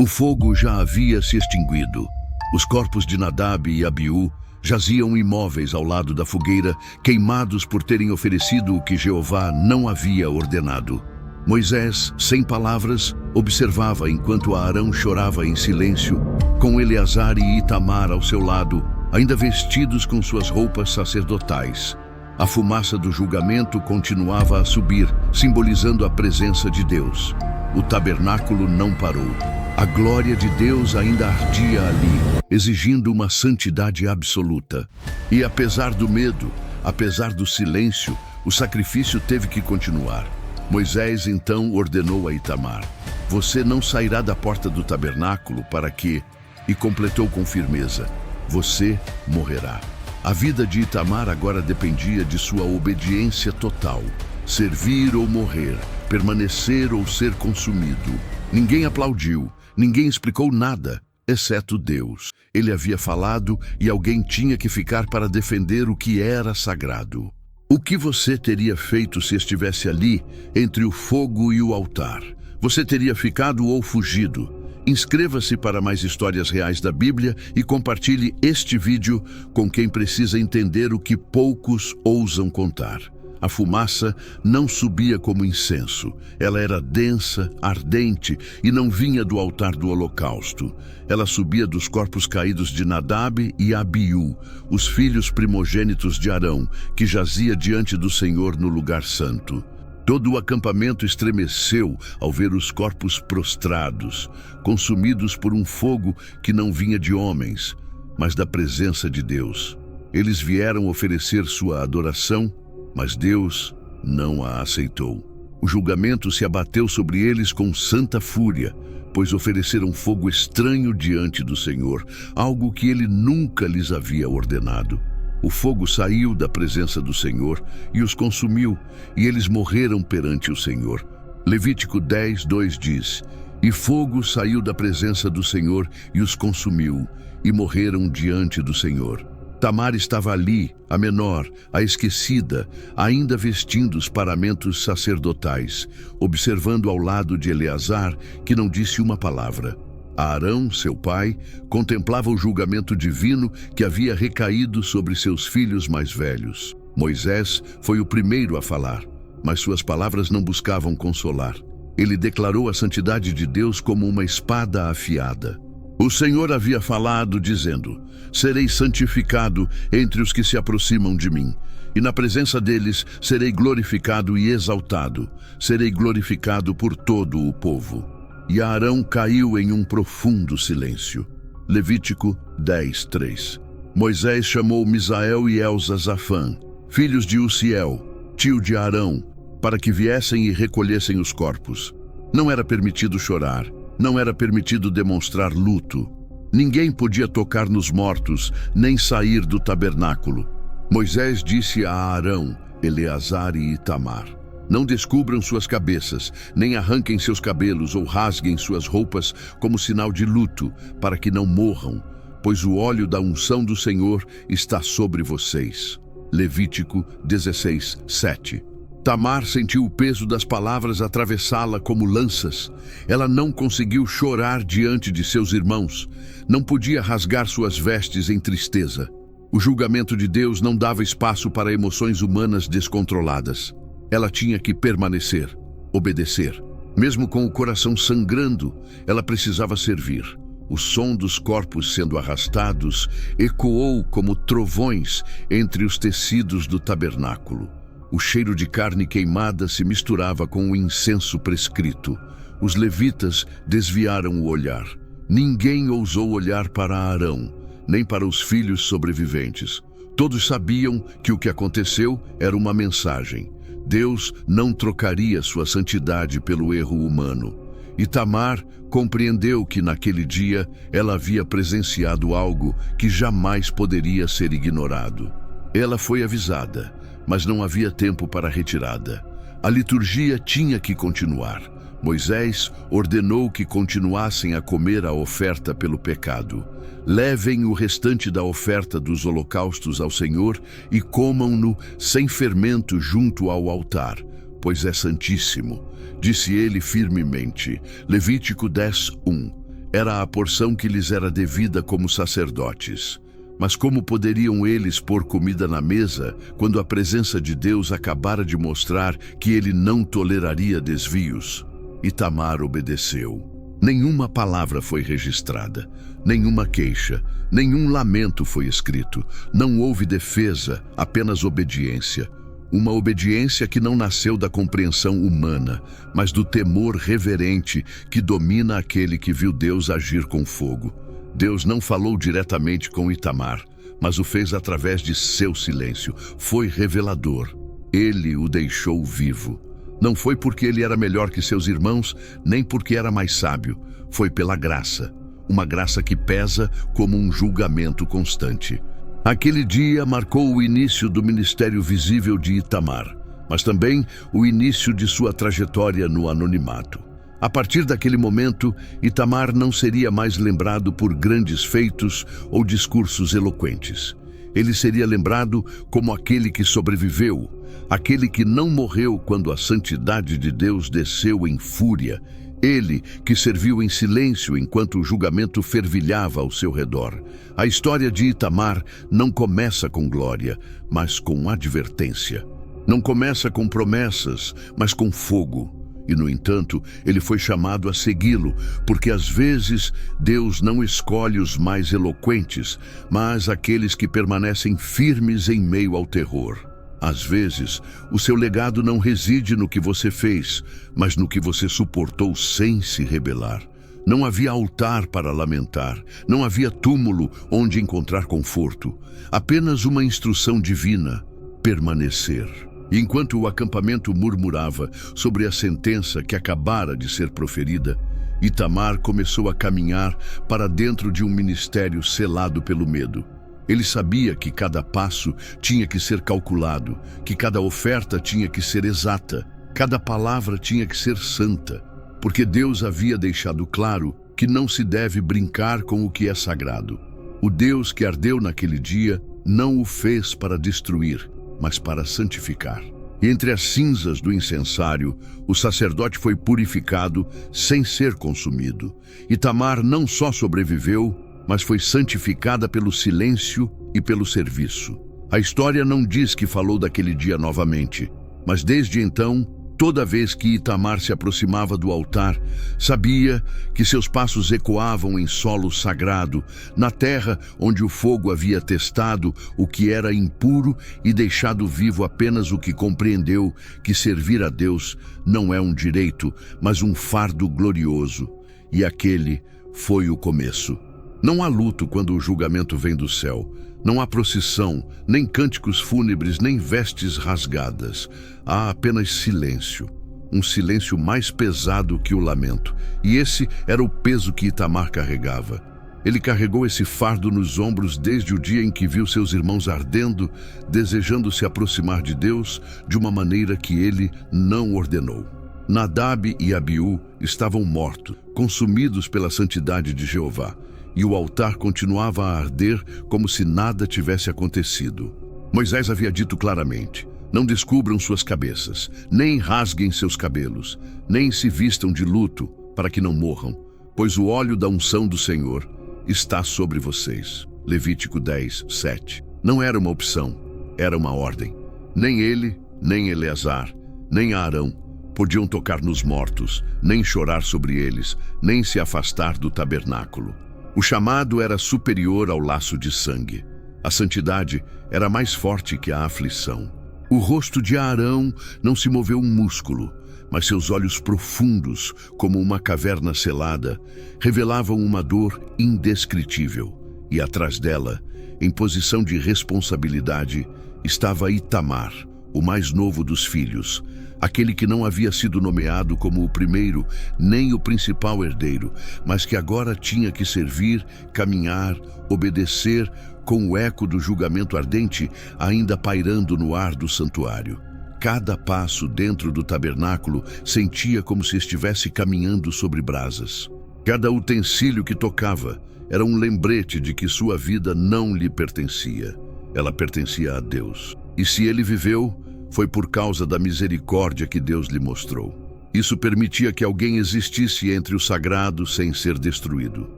O fogo já havia se extinguido. Os corpos de Nadab e Abiú jaziam imóveis ao lado da fogueira, queimados por terem oferecido o que Jeová não havia ordenado. Moisés, sem palavras, observava enquanto Arão chorava em silêncio, com Eleazar e Itamar ao seu lado, ainda vestidos com suas roupas sacerdotais. A fumaça do julgamento continuava a subir, simbolizando a presença de Deus. O tabernáculo não parou. A glória de Deus ainda ardia ali, exigindo uma santidade absoluta. E apesar do medo, apesar do silêncio, o sacrifício teve que continuar. Moisés então ordenou a Itamar: "Você não sairá da porta do tabernáculo para que..." E completou com firmeza: "Você morrerá." A vida de Itamar agora dependia de sua obediência total. Servir ou morrer, permanecer ou ser consumido. Ninguém aplaudiu, ninguém explicou nada, exceto Deus. Ele havia falado e alguém tinha que ficar para defender o que era sagrado. O que você teria feito se estivesse ali, entre o fogo e o altar? Você teria ficado ou fugido? Inscreva-se para mais histórias reais da Bíblia e compartilhe este vídeo com quem precisa entender o que poucos ousam contar. A fumaça não subia como incenso. Ela era densa, ardente e não vinha do altar do holocausto. Ela subia dos corpos caídos de Nadab e Abiú, os filhos primogênitos de Arão, que jazia diante do Senhor no lugar santo. Todo o acampamento estremeceu ao ver os corpos prostrados, consumidos por um fogo que não vinha de homens, mas da presença de Deus. Eles vieram oferecer sua adoração, mas Deus não a aceitou. O julgamento se abateu sobre eles com santa fúria, pois ofereceram fogo estranho diante do Senhor, algo que ele nunca lhes havia ordenado. O fogo saiu da presença do Senhor e os consumiu, e eles morreram perante o Senhor. Levítico 10:2 diz: "E fogo saiu da presença do Senhor e os consumiu, e morreram diante do Senhor." Tamar estava ali, a menor, a esquecida, ainda vestindo os paramentos sacerdotais, observando ao lado de Eleazar, que não disse uma palavra. Arão, seu pai, contemplava o julgamento divino que havia recaído sobre seus filhos mais velhos. Moisés foi o primeiro a falar, mas suas palavras não buscavam consolar. Ele declarou a santidade de Deus como uma espada afiada. O Senhor havia falado, dizendo: "Serei santificado entre os que se aproximam de mim, e na presença deles serei glorificado e exaltado. Serei glorificado por todo o povo." E Arão caiu em um profundo silêncio. Levítico 10:3. Moisés chamou Misael e Elzazafã, filhos de Uziel, tio de Arão, para que viessem e recolhessem os corpos. Não era permitido chorar, não era permitido demonstrar luto. Ninguém podia tocar nos mortos, nem sair do tabernáculo. Moisés disse a Arão, Eleazar e Itamar: "Não descubram suas cabeças, nem arranquem seus cabelos ou rasguem suas roupas como sinal de luto, para que não morram, pois o óleo da unção do Senhor está sobre vocês." Levítico 16:7. Tamar sentiu o peso das palavras atravessá-la como lanças. Ela não conseguiu chorar diante de seus irmãos. Não podia rasgar suas vestes em tristeza. O julgamento de Deus não dava espaço para emoções humanas descontroladas. Ela tinha que permanecer, obedecer. Mesmo com o coração sangrando, ela precisava servir. O som dos corpos sendo arrastados ecoou como trovões entre os tecidos do tabernáculo. O cheiro de carne queimada se misturava com o incenso prescrito. Os levitas desviaram o olhar. Ninguém ousou olhar para Arão, nem para os filhos sobreviventes. Todos sabiam que o que aconteceu era uma mensagem. Deus não trocaria sua santidade pelo erro humano. E Tamar compreendeu que naquele dia ela havia presenciado algo que jamais poderia ser ignorado. Ela foi avisada, mas não havia tempo para retirada. A liturgia tinha que continuar. Moisés ordenou que continuassem a comer a oferta pelo pecado. Levem o restante da oferta dos holocaustos ao Senhor e comam-no sem fermento junto ao altar, pois é santíssimo, disse ele firmemente. Levítico 10:1. Era a porção que lhes era devida como sacerdotes. Mas como poderiam eles pôr comida na mesa quando a presença de Deus acabara de mostrar que ele não toleraria desvios? Itamar obedeceu. Nenhuma palavra foi registrada, nenhuma queixa, nenhum lamento foi escrito. Não houve defesa, apenas obediência. Uma obediência que não nasceu da compreensão humana, mas do temor reverente que domina aquele que viu Deus agir com fogo. Deus não falou diretamente com Itamar, mas o fez através de seu silêncio. Foi revelador. Ele o deixou vivo. Não foi porque ele era melhor que seus irmãos, nem porque era mais sábio. Foi pela graça. Uma graça que pesa como um julgamento constante. Aquele dia marcou o início do ministério visível de Itamar, mas também o início de sua trajetória no anonimato. A partir daquele momento, Itamar não seria mais lembrado por grandes feitos ou discursos eloquentes. Ele seria lembrado como aquele que sobreviveu, aquele que não morreu quando a santidade de Deus desceu em fúria, ele que serviu em silêncio enquanto o julgamento fervilhava ao seu redor. A história de Itamar não começa com glória, mas com advertência. Não começa com promessas, mas com fogo. E, no entanto, ele foi chamado a segui-lo, porque às vezes Deus não escolhe os mais eloquentes, mas aqueles que permanecem firmes em meio ao terror. Às vezes, o seu legado não reside no que você fez, mas no que você suportou sem se rebelar. Não havia altar para lamentar, não havia túmulo onde encontrar conforto, apenas uma instrução divina: permanecer. E enquanto o acampamento murmurava sobre a sentença que acabara de ser proferida, Itamar começou a caminhar para dentro de um ministério selado pelo medo. Ele sabia que cada passo tinha que ser calculado, que cada oferta tinha que ser exata, cada palavra tinha que ser santa, porque Deus havia deixado claro que não se deve brincar com o que é sagrado. O Deus que ardeu naquele dia não o fez para destruir, mas para santificar. E entre as cinzas do incensário, o sacerdote foi purificado sem ser consumido. Itamar não só sobreviveu, mas foi santificada pelo silêncio e pelo serviço. A história não diz que falou daquele dia novamente, mas desde então, toda vez que Itamar se aproximava do altar, sabia que seus passos ecoavam em solo sagrado, na terra onde o fogo havia testado o que era impuro e deixado vivo apenas o que compreendeu que servir a Deus não é um direito, mas um fardo glorioso. E aquele foi o começo. Não há luto quando o julgamento vem do céu. Não há procissão, nem cânticos fúnebres, nem vestes rasgadas. Há apenas silêncio. Um silêncio mais pesado que o lamento. E esse era o peso que Itamar carregava. Ele carregou esse fardo nos ombros desde o dia em que viu seus irmãos ardendo, desejando se aproximar de Deus de uma maneira que ele não ordenou. Nadab e Abiú estavam mortos, consumidos pela santidade de Jeová. E o altar continuava a arder como se nada tivesse acontecido. Moisés havia dito claramente: não descubram suas cabeças, nem rasguem seus cabelos, nem se vistam de luto, para que não morram, pois o óleo da unção do Senhor está sobre vocês. Levítico 10, 7. Não era uma opção, era uma ordem. Nem ele, nem Eleazar, nem Arão podiam tocar nos mortos, nem chorar sobre eles, nem se afastar do tabernáculo. O chamado era superior ao laço de sangue. A santidade era mais forte que a aflição. O rosto de Arão não se moveu um músculo, mas seus olhos profundos, como uma caverna selada, revelavam uma dor indescritível. E atrás dela, em posição de responsabilidade, estava Itamar, o mais novo dos filhos, aquele que não havia sido nomeado como o primeiro nem o principal herdeiro, mas que agora tinha que servir, caminhar, obedecer, com o eco do julgamento ardente ainda pairando no ar do santuário. Cada passo dentro do tabernáculo sentia como se estivesse caminhando sobre brasas. Cada utensílio que tocava era um lembrete de que sua vida não lhe pertencia. Ela pertencia a Deus. E se ele viveu, foi por causa da misericórdia que Deus lhe mostrou. Isso permitia que alguém existisse entre o sagrado sem ser destruído.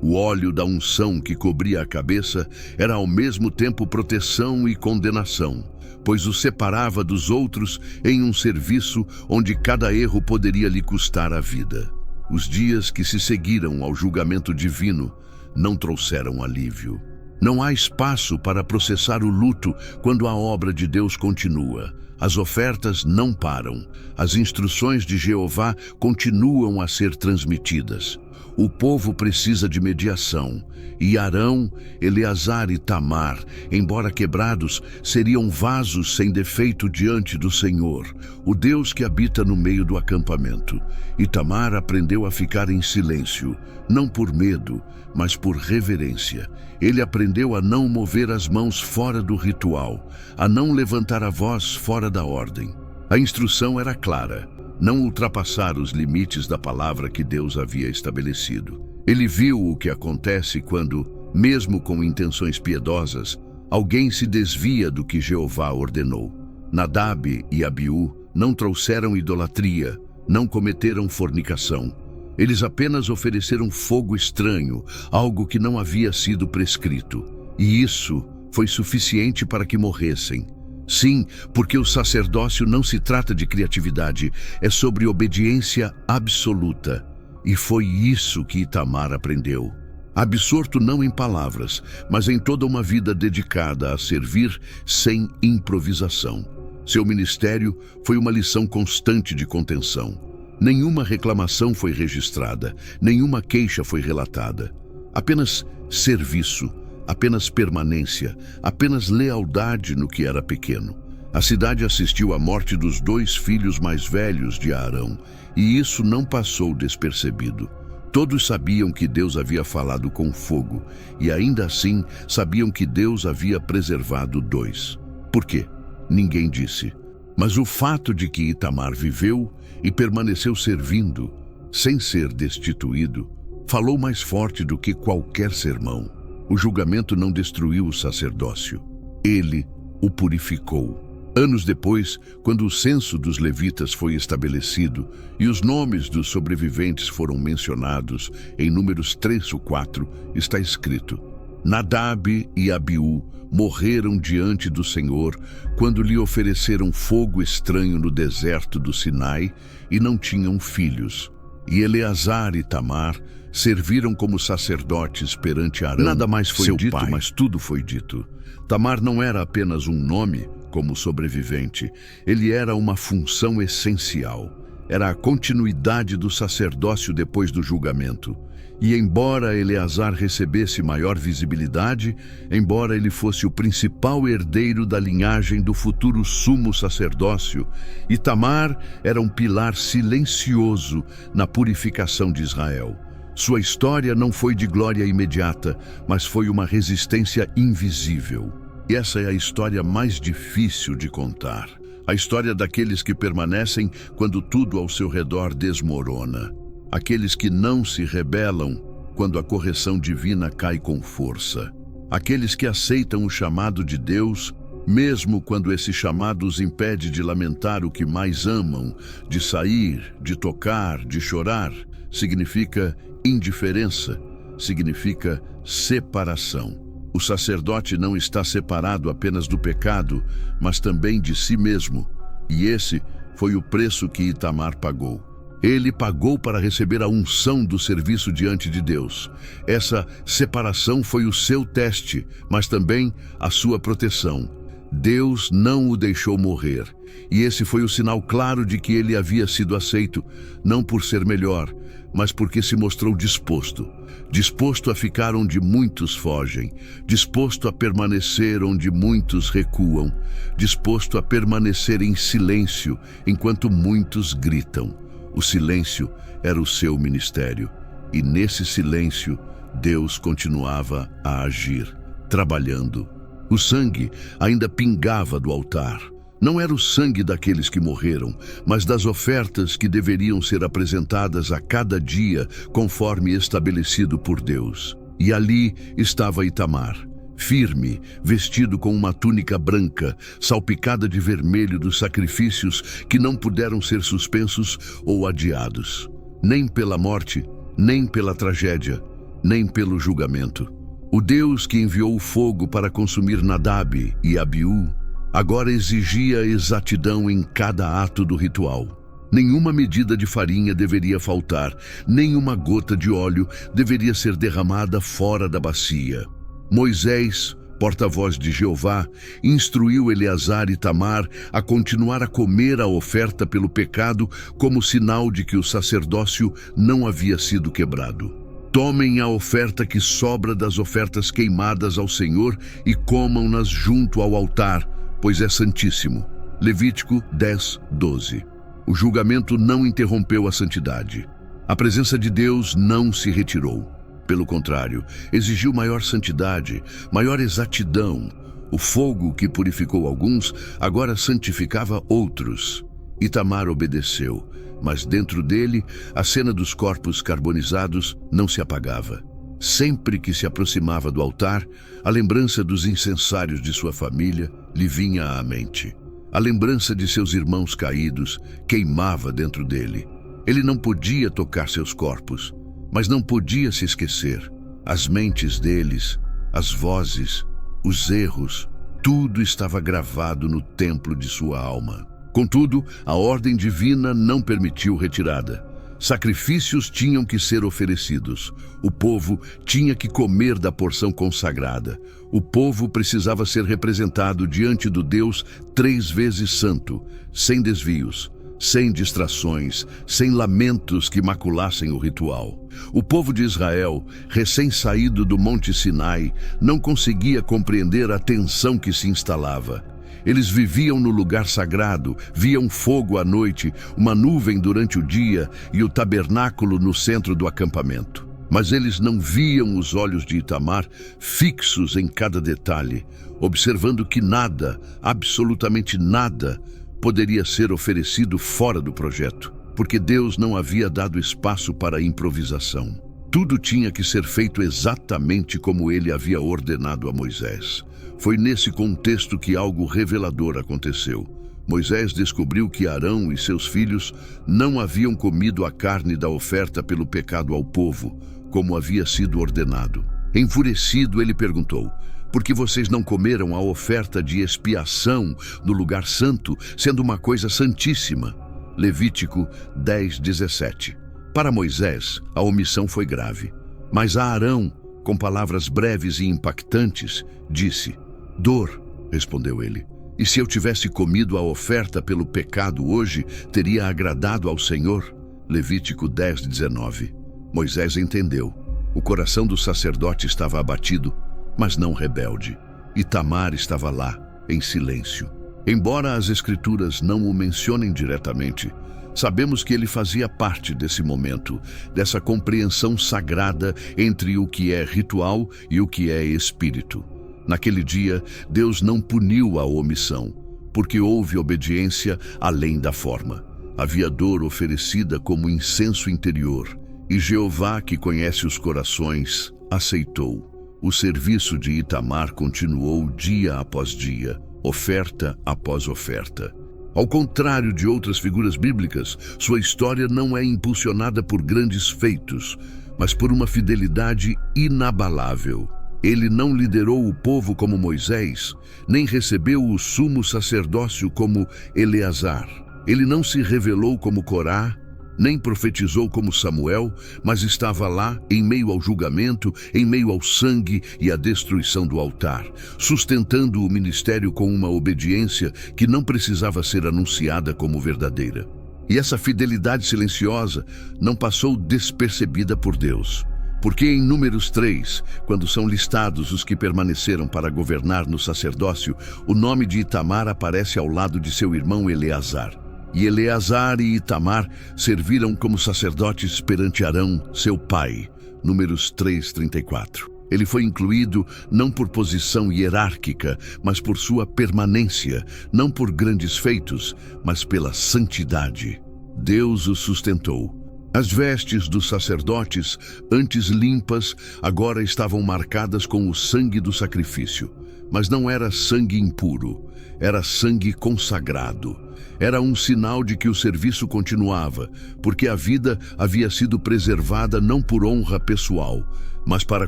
O óleo da unção que cobria a cabeça era ao mesmo tempo proteção e condenação, pois o separava dos outros em um serviço onde cada erro poderia lhe custar a vida. Os dias que se seguiram ao julgamento divino não trouxeram alívio. Não há espaço para processar o luto quando a obra de Deus continua. As ofertas não param. As instruções de Jeová continuam a ser transmitidas. O povo precisa de mediação, e Arão, Eleazar e Tamar, embora quebrados, seriam vasos sem defeito diante do Senhor, o Deus que habita no meio do acampamento. E Tamar aprendeu a ficar em silêncio, não por medo, mas por reverência. Ele aprendeu a não mover as mãos fora do ritual, a não levantar a voz fora da ordem. A instrução era clara: não ultrapassar os limites da palavra que Deus havia estabelecido. Ele viu o que acontece quando, mesmo com intenções piedosas, alguém se desvia do que Jeová ordenou. Nadab e Abiú não trouxeram idolatria, não cometeram fornicação. Eles apenas ofereceram fogo estranho, algo que não havia sido prescrito. E isso foi suficiente para que morressem. Sim, porque o sacerdócio não se trata de criatividade, é sobre obediência absoluta. E foi isso que Itamar aprendeu. Absorto não em palavras, mas em toda uma vida dedicada a servir sem improvisação. Seu ministério foi uma lição constante de contenção. Nenhuma reclamação foi registrada, nenhuma queixa foi relatada. Apenas serviço, apenas permanência, apenas lealdade no que era pequeno. A cidade assistiu à morte dos 2 filhos mais velhos de Arão, e isso não passou despercebido. Todos sabiam que Deus havia falado com fogo, e ainda assim sabiam que Deus havia preservado 2. Por quê? Ninguém disse. Mas o fato de que Itamar viveu e permaneceu servindo, sem ser destituído, falou mais forte do que qualquer sermão. O julgamento não destruiu o sacerdócio. Ele o purificou. Anos depois, quando o censo dos levitas foi estabelecido e os nomes dos sobreviventes foram mencionados em Números 3 ou 4, está escrito: Nadab e Abiú morreram diante do Senhor quando lhe ofereceram fogo estranho no deserto do Sinai e não tinham filhos. E Eleazar e Tamar serviram como sacerdotes perante Arão. Nada mais foi dito, pai, mas tudo foi dito. Tamar não era apenas um nome como sobrevivente, ele era uma função essencial. Era a continuidade do sacerdócio depois do julgamento. E embora Eleazar recebesse maior visibilidade, embora ele fosse o principal herdeiro da linhagem do futuro sumo sacerdócio, Itamar era um pilar silencioso na purificação de Israel. Sua história não foi de glória imediata, mas foi uma resistência invisível. E essa é a história mais difícil de contar. A história daqueles que permanecem quando tudo ao seu redor desmorona. Aqueles que não se rebelam quando a correção divina cai com força. Aqueles que aceitam o chamado de Deus, mesmo quando esse chamado os impede de lamentar o que mais amam, de sair, de tocar, de chorar. Significa indiferença, significa separação. O sacerdote não está separado apenas do pecado, mas também de si mesmo. E esse foi o preço que Itamar pagou. Ele pagou para receber a unção do serviço diante de Deus. Essa separação foi o seu teste, mas também a sua proteção. Deus não o deixou morrer. E esse foi o sinal claro de que ele havia sido aceito, não por ser melhor, mas porque se mostrou disposto. Disposto a ficar onde muitos fogem, disposto a permanecer onde muitos recuam, disposto a permanecer em silêncio enquanto muitos gritam. O silêncio era o seu ministério, e nesse silêncio Deus continuava a agir, trabalhando. O sangue ainda pingava do altar. Não era o sangue daqueles que morreram, mas das ofertas que deveriam ser apresentadas a cada dia, conforme estabelecido por Deus. E ali estava Itamar, firme, vestido com uma túnica branca, salpicada de vermelho dos sacrifícios que não puderam ser suspensos ou adiados, nem pela morte, nem pela tragédia, nem pelo julgamento. O Deus que enviou o fogo para consumir Nadab e Abiú, agora exigia exatidão em cada ato do ritual. Nenhuma medida de farinha deveria faltar, nenhuma gota de óleo deveria ser derramada fora da bacia. Moisés, porta-voz de Jeová, instruiu Eleazar e Itamar a continuar a comer a oferta pelo pecado como sinal de que o sacerdócio não havia sido quebrado. Tomem a oferta que sobra das ofertas queimadas ao Senhor e comam-nas junto ao altar, pois é santíssimo. Levítico 10:12. O julgamento não interrompeu a santidade. A presença de Deus não se retirou. Pelo contrário, exigiu maior santidade, maior exatidão. O fogo que purificou alguns agora santificava outros. Itamar obedeceu, mas dentro dele a cena dos corpos carbonizados não se apagava. Sempre que se aproximava do altar, a lembrança dos incensários de sua família lhe vinha à mente. A lembrança de seus irmãos caídos queimava dentro dele. Ele não podia tocar seus corpos, mas não podia se esquecer. As mentes deles, as vozes, os erros, tudo estava gravado no templo de sua alma. Contudo, a ordem divina não permitiu retirada. Sacrifícios tinham que ser oferecidos. O povo tinha que comer da porção consagrada. O povo precisava ser representado diante do Deus 3 vezes santo, sem desvios, sem distrações, sem lamentos que maculassem o ritual. O povo de Israel, recém-saído do Monte Sinai, não conseguia compreender a tensão que se instalava. Eles viviam no lugar sagrado, viam fogo à noite, uma nuvem durante o dia e o tabernáculo no centro do acampamento. Mas eles não viam os olhos de Itamar fixos em cada detalhe, observando que nada, absolutamente nada, poderia ser oferecido fora do projeto, porque Deus não havia dado espaço para improvisação. Tudo tinha que ser feito exatamente como ele havia ordenado a Moisés. Foi nesse contexto que algo revelador aconteceu. Moisés descobriu que Arão e seus filhos não haviam comido a carne da oferta pelo pecado ao povo, como havia sido ordenado. Enfurecido, ele perguntou: por que vocês não comeram a oferta de expiação no lugar santo, sendo uma coisa santíssima? Levítico 10:17. Para Moisés, a omissão foi grave. Mas a Arão, com palavras breves e impactantes, disse: dor, respondeu ele. E se eu tivesse comido a oferta pelo pecado hoje, teria agradado ao Senhor? Levítico 10:19. Moisés entendeu. O coração do sacerdote estava abatido, mas não rebelde. Itamar estava lá, em silêncio. Embora as Escrituras não o mencionem diretamente, sabemos que ele fazia parte desse momento, dessa compreensão sagrada entre o que é ritual e o que é espírito. Naquele dia, Deus não puniu a omissão, porque houve obediência além da forma. Havia dor oferecida como incenso interior, e Jeová, que conhece os corações, aceitou. O serviço de Itamar continuou dia após dia, oferta após oferta. Ao contrário de outras figuras bíblicas, sua história não é impulsionada por grandes feitos, mas por uma fidelidade inabalável. Ele não liderou o povo como Moisés, nem recebeu o sumo sacerdócio como Eleazar. Ele não se revelou como Corá, nem profetizou como Samuel, mas estava lá em meio ao julgamento, em meio ao sangue e à destruição do altar, sustentando o ministério com uma obediência que não precisava ser anunciada como verdadeira. E essa fidelidade silenciosa não passou despercebida por Deus. Porque em Números 3, quando são listados os que permaneceram para governar no sacerdócio, o nome de Itamar aparece ao lado de seu irmão Eleazar. E Eleazar e Itamar serviram como sacerdotes perante Arão, seu pai. Números 3:34. Ele foi incluído não por posição hierárquica, mas por sua permanência, não por grandes feitos, mas pela santidade. Deus o sustentou. As vestes dos sacerdotes, antes limpas, agora estavam marcadas com o sangue do sacrifício. Mas não era sangue impuro, era sangue consagrado. Era um sinal de que o serviço continuava, porque a vida havia sido preservada não por honra pessoal, mas para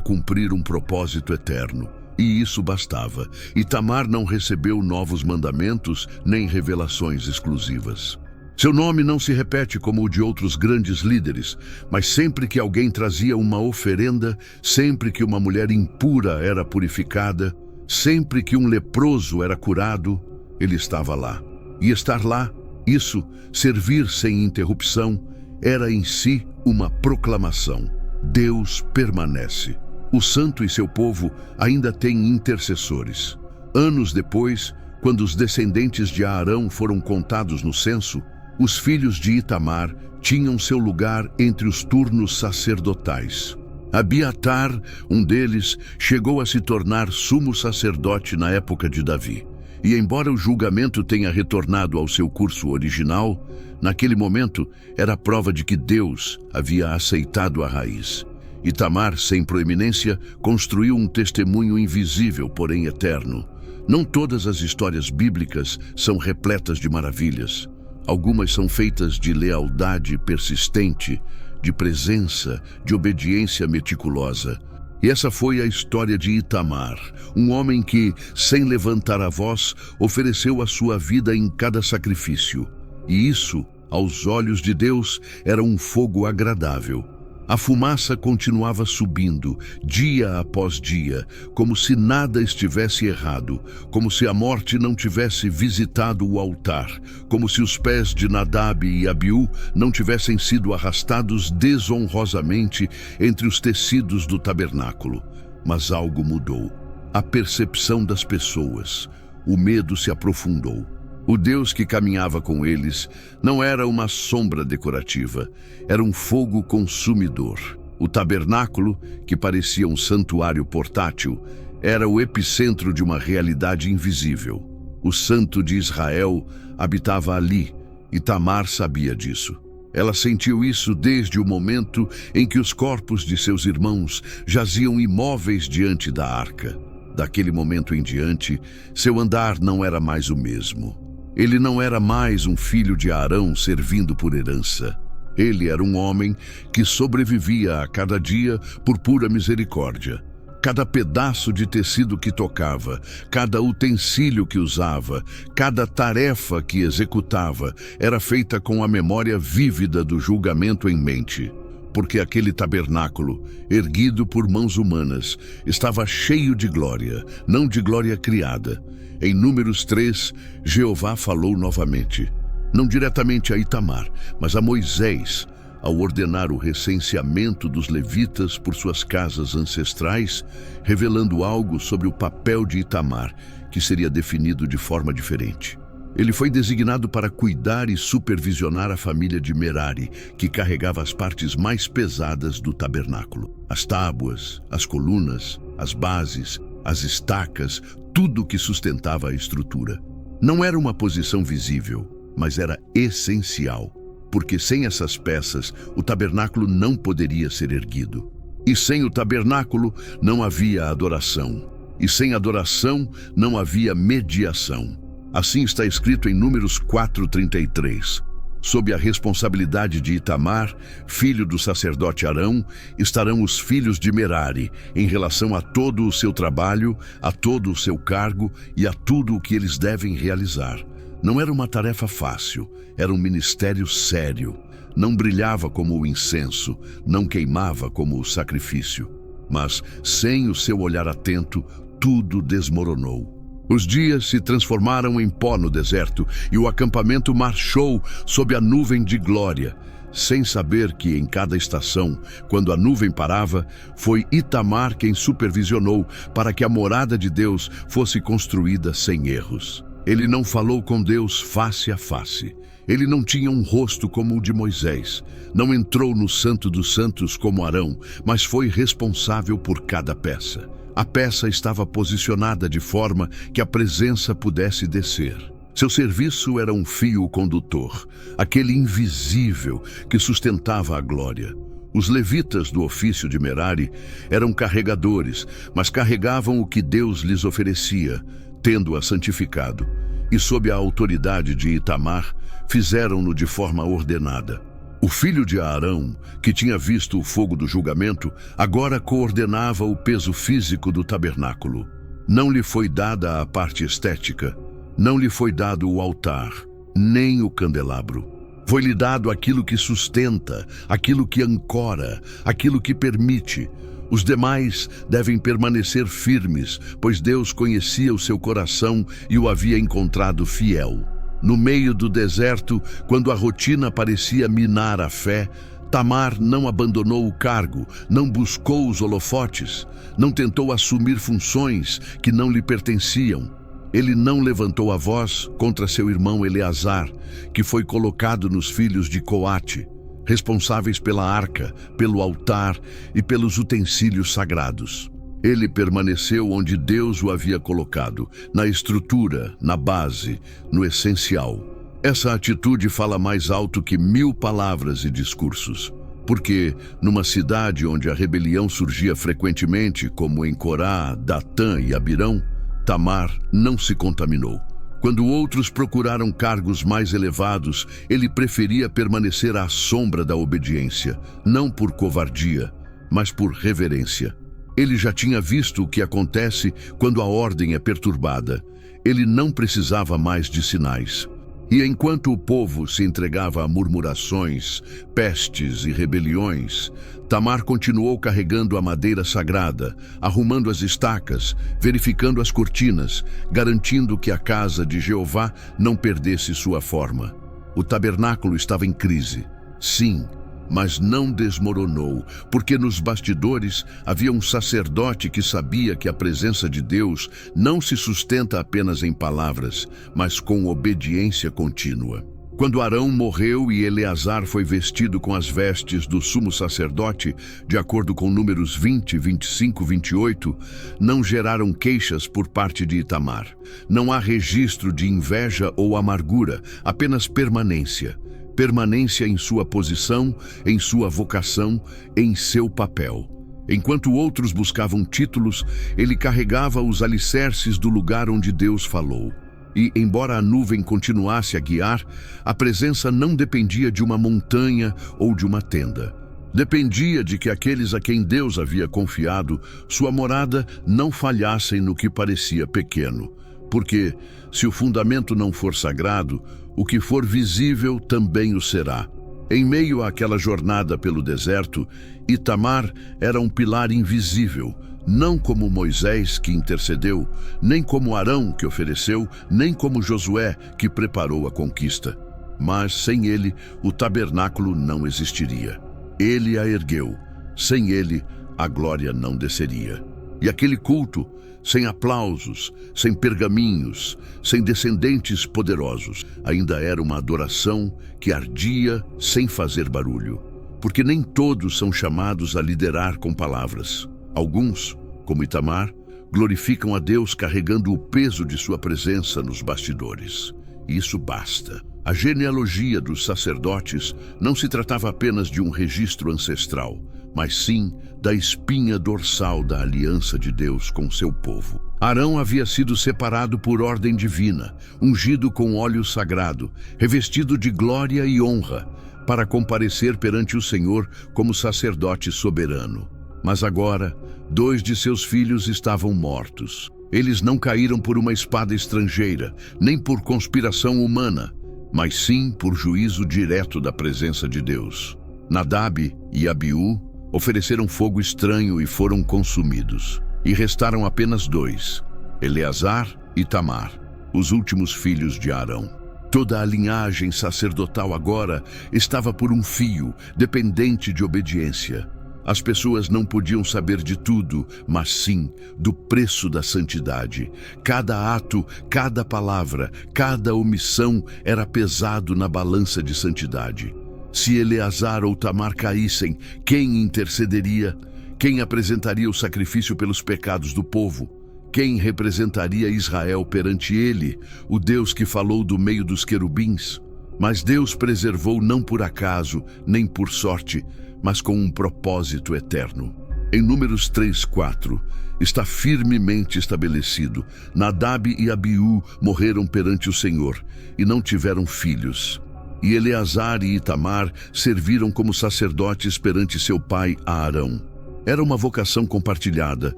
cumprir um propósito eterno. E isso bastava. Itamar não recebeu novos mandamentos nem revelações exclusivas. Seu nome não se repete como o de outros grandes líderes, mas sempre que alguém trazia uma oferenda, sempre que uma mulher impura era purificada, sempre que um leproso era curado, ele estava lá. E estar lá, isso, servir sem interrupção, era em si uma proclamação. Deus permanece. O santo e seu povo ainda têm intercessores. Anos depois, quando os descendentes de Arão foram contados no censo, os filhos de Itamar tinham seu lugar entre os turnos sacerdotais. Abiatar, um deles, chegou a se tornar sumo sacerdote na época de Davi. E embora o julgamento tenha retornado ao seu curso original, naquele momento era prova de que Deus havia aceitado a raiz. Itamar, sem proeminência, construiu um testemunho invisível, porém eterno. Não todas as histórias bíblicas são repletas de maravilhas. Algumas são feitas de lealdade persistente, de presença, de obediência meticulosa. E essa foi a história de Itamar, um homem que, sem levantar a voz, ofereceu a sua vida em cada sacrifício. E isso, aos olhos de Deus, era um fogo agradável. A fumaça continuava subindo, dia após dia, como se nada estivesse errado, como se a morte não tivesse visitado o altar, como se os pés de Nadab e Abiú não tivessem sido arrastados desonrosamente entre os tecidos do tabernáculo. Mas algo mudou. A percepção das pessoas. O medo se aprofundou. O Deus que caminhava com eles não era uma sombra decorativa, era um fogo consumidor. O tabernáculo, que parecia um santuário portátil, era o epicentro de uma realidade invisível. O Santo de Israel habitava ali, e Tamar sabia disso. Ela sentiu isso desde o momento em que os corpos de seus irmãos jaziam imóveis diante da arca. Daquele momento em diante, seu andar não era mais o mesmo. Ele não era mais um filho de Arão servindo por herança. Ele era um homem que sobrevivia a cada dia por pura misericórdia. Cada pedaço de tecido que tocava, cada utensílio que usava, cada tarefa que executava, era feita com a memória vívida do julgamento em mente. Porque aquele tabernáculo, erguido por mãos humanas, estava cheio de glória, não de glória criada. Em Números 3, Jeová falou novamente, não diretamente a Itamar, mas a Moisés, ao ordenar o recenseamento dos levitas por suas casas ancestrais, revelando algo sobre o papel de Itamar, que seria definido de forma diferente. Ele foi designado para cuidar e supervisionar a família de Merari, que carregava as partes mais pesadas do tabernáculo. As tábuas, as colunas, as bases, as estacas, tudo que sustentava a estrutura. Não era uma posição visível, mas era essencial, porque sem essas peças, o tabernáculo não poderia ser erguido. E sem o tabernáculo, não havia adoração. E sem adoração, não havia mediação. Assim está escrito em Números 4:33. Sob a responsabilidade de Itamar, filho do sacerdote Arão, estarão os filhos de Merari, em relação a todo o seu trabalho, a todo o seu cargo e a tudo o que eles devem realizar. Não era uma tarefa fácil, era um ministério sério. Não brilhava como o incenso, não queimava como o sacrifício. Mas, sem o seu olhar atento, tudo desmoronou. Os dias se transformaram em pó no deserto e o acampamento marchou sob a nuvem de glória, sem saber que em cada estação, quando a nuvem parava, foi Itamar quem supervisionou para que a morada de Deus fosse construída sem erros. Ele não falou com Deus face a face. Ele não tinha um rosto como o de Moisés. Não entrou no Santo dos Santos como Arão, mas foi responsável por cada peça. A peça estava posicionada de forma que a presença pudesse descer. Seu serviço era um fio condutor, aquele invisível que sustentava a glória. Os levitas do ofício de Merari eram carregadores, mas carregavam o que Deus lhes oferecia, tendo-a santificado. E sob a autoridade de Itamar, fizeram-no de forma ordenada. O filho de Arão, que tinha visto o fogo do julgamento, agora coordenava o peso físico do tabernáculo. Não lhe foi dada a parte estética, não lhe foi dado o altar, nem o candelabro. Foi-lhe dado aquilo que sustenta, aquilo que ancora, aquilo que permite. Os demais devem permanecer firmes, pois Deus conhecia o seu coração e o havia encontrado fiel. No meio do deserto, quando a rotina parecia minar a fé, Tamar não abandonou o cargo, não buscou os holofotes, não tentou assumir funções que não lhe pertenciam. Ele não levantou a voz contra seu irmão Eleazar, que foi colocado nos filhos de Coate, responsáveis pela arca, pelo altar e pelos utensílios sagrados. Ele permaneceu onde Deus o havia colocado, na estrutura, na base, no essencial. Essa atitude fala mais alto que 1000 palavras e discursos. Porque, numa cidade onde a rebelião surgia frequentemente, como em Corá, Datã e Abirão, Tamar não se contaminou. Quando outros procuraram cargos mais elevados, ele preferia permanecer à sombra da obediência, não por covardia, mas por reverência. Ele já tinha visto o que acontece quando a ordem é perturbada. Ele não precisava mais de sinais. E enquanto o povo se entregava a murmurações, pestes e rebeliões, Tamar continuou carregando a madeira sagrada, arrumando as estacas, verificando as cortinas, garantindo que a casa de Jeová não perdesse sua forma. O tabernáculo estava em crise, sim, mas não desmoronou, porque nos bastidores havia um sacerdote que sabia que a presença de Deus não se sustenta apenas em palavras, mas com obediência contínua. Quando Arão morreu e Eleazar foi vestido com as vestes do sumo sacerdote, de acordo com Números 20, 25, 28, não geraram queixas por parte de Itamar. Não há registro de inveja ou amargura, apenas permanência. Permanência em sua posição, em sua vocação, em seu papel. Enquanto outros buscavam títulos, ele carregava os alicerces do lugar onde Deus falou. E, embora a nuvem continuasse a guiar, a presença não dependia de uma montanha ou de uma tenda. Dependia de que aqueles a quem Deus havia confiado, sua morada, não falhassem no que parecia pequeno. Porque, se o fundamento não for sagrado, o que for visível também o será. Em meio àquela jornada pelo deserto, Itamar era um pilar invisível, não como Moisés, que intercedeu, nem como Arão, que ofereceu, nem como Josué, que preparou a conquista. Mas, sem ele, o tabernáculo não existiria. Ele a ergueu. Sem ele, a glória não desceria. E aquele culto, sem aplausos, sem pergaminhos, sem descendentes poderosos, ainda era uma adoração que ardia sem fazer barulho. Porque nem todos são chamados a liderar com palavras. Alguns, como Itamar, glorificam a Deus carregando o peso de sua presença nos bastidores. Isso basta. A genealogia dos sacerdotes não se tratava apenas de um registro ancestral, mas sim da espinha dorsal da aliança de Deus com seu povo. Arão havia sido separado por ordem divina, ungido com óleo sagrado, revestido de glória e honra, para comparecer perante o Senhor como sacerdote soberano. Mas agora, 2 de seus filhos estavam mortos. Eles não caíram por uma espada estrangeira, nem por conspiração humana, mas sim por juízo direto da presença de Deus. Nadab e Abiú ofereceram fogo estranho e foram consumidos. E restaram apenas 2, Eleazar e Tamar, os últimos filhos de Arão. Toda a linhagem sacerdotal agora estava por um fio, dependente de obediência. As pessoas não podiam saber de tudo, mas sim do preço da santidade. Cada ato, cada palavra, cada omissão era pesado na balança de santidade. Se Eleazar ou Tamar caíssem, quem intercederia? Quem apresentaria o sacrifício pelos pecados do povo? Quem representaria Israel perante ele, o Deus que falou do meio dos querubins? Mas Deus preservou não por acaso, nem por sorte, mas com um propósito eterno. Em Números 3:4, está firmemente estabelecido: Nadab e Abiú morreram perante o Senhor, e não tiveram filhos. E Eleazar e Itamar serviram como sacerdotes perante seu pai Arão. Era uma vocação compartilhada,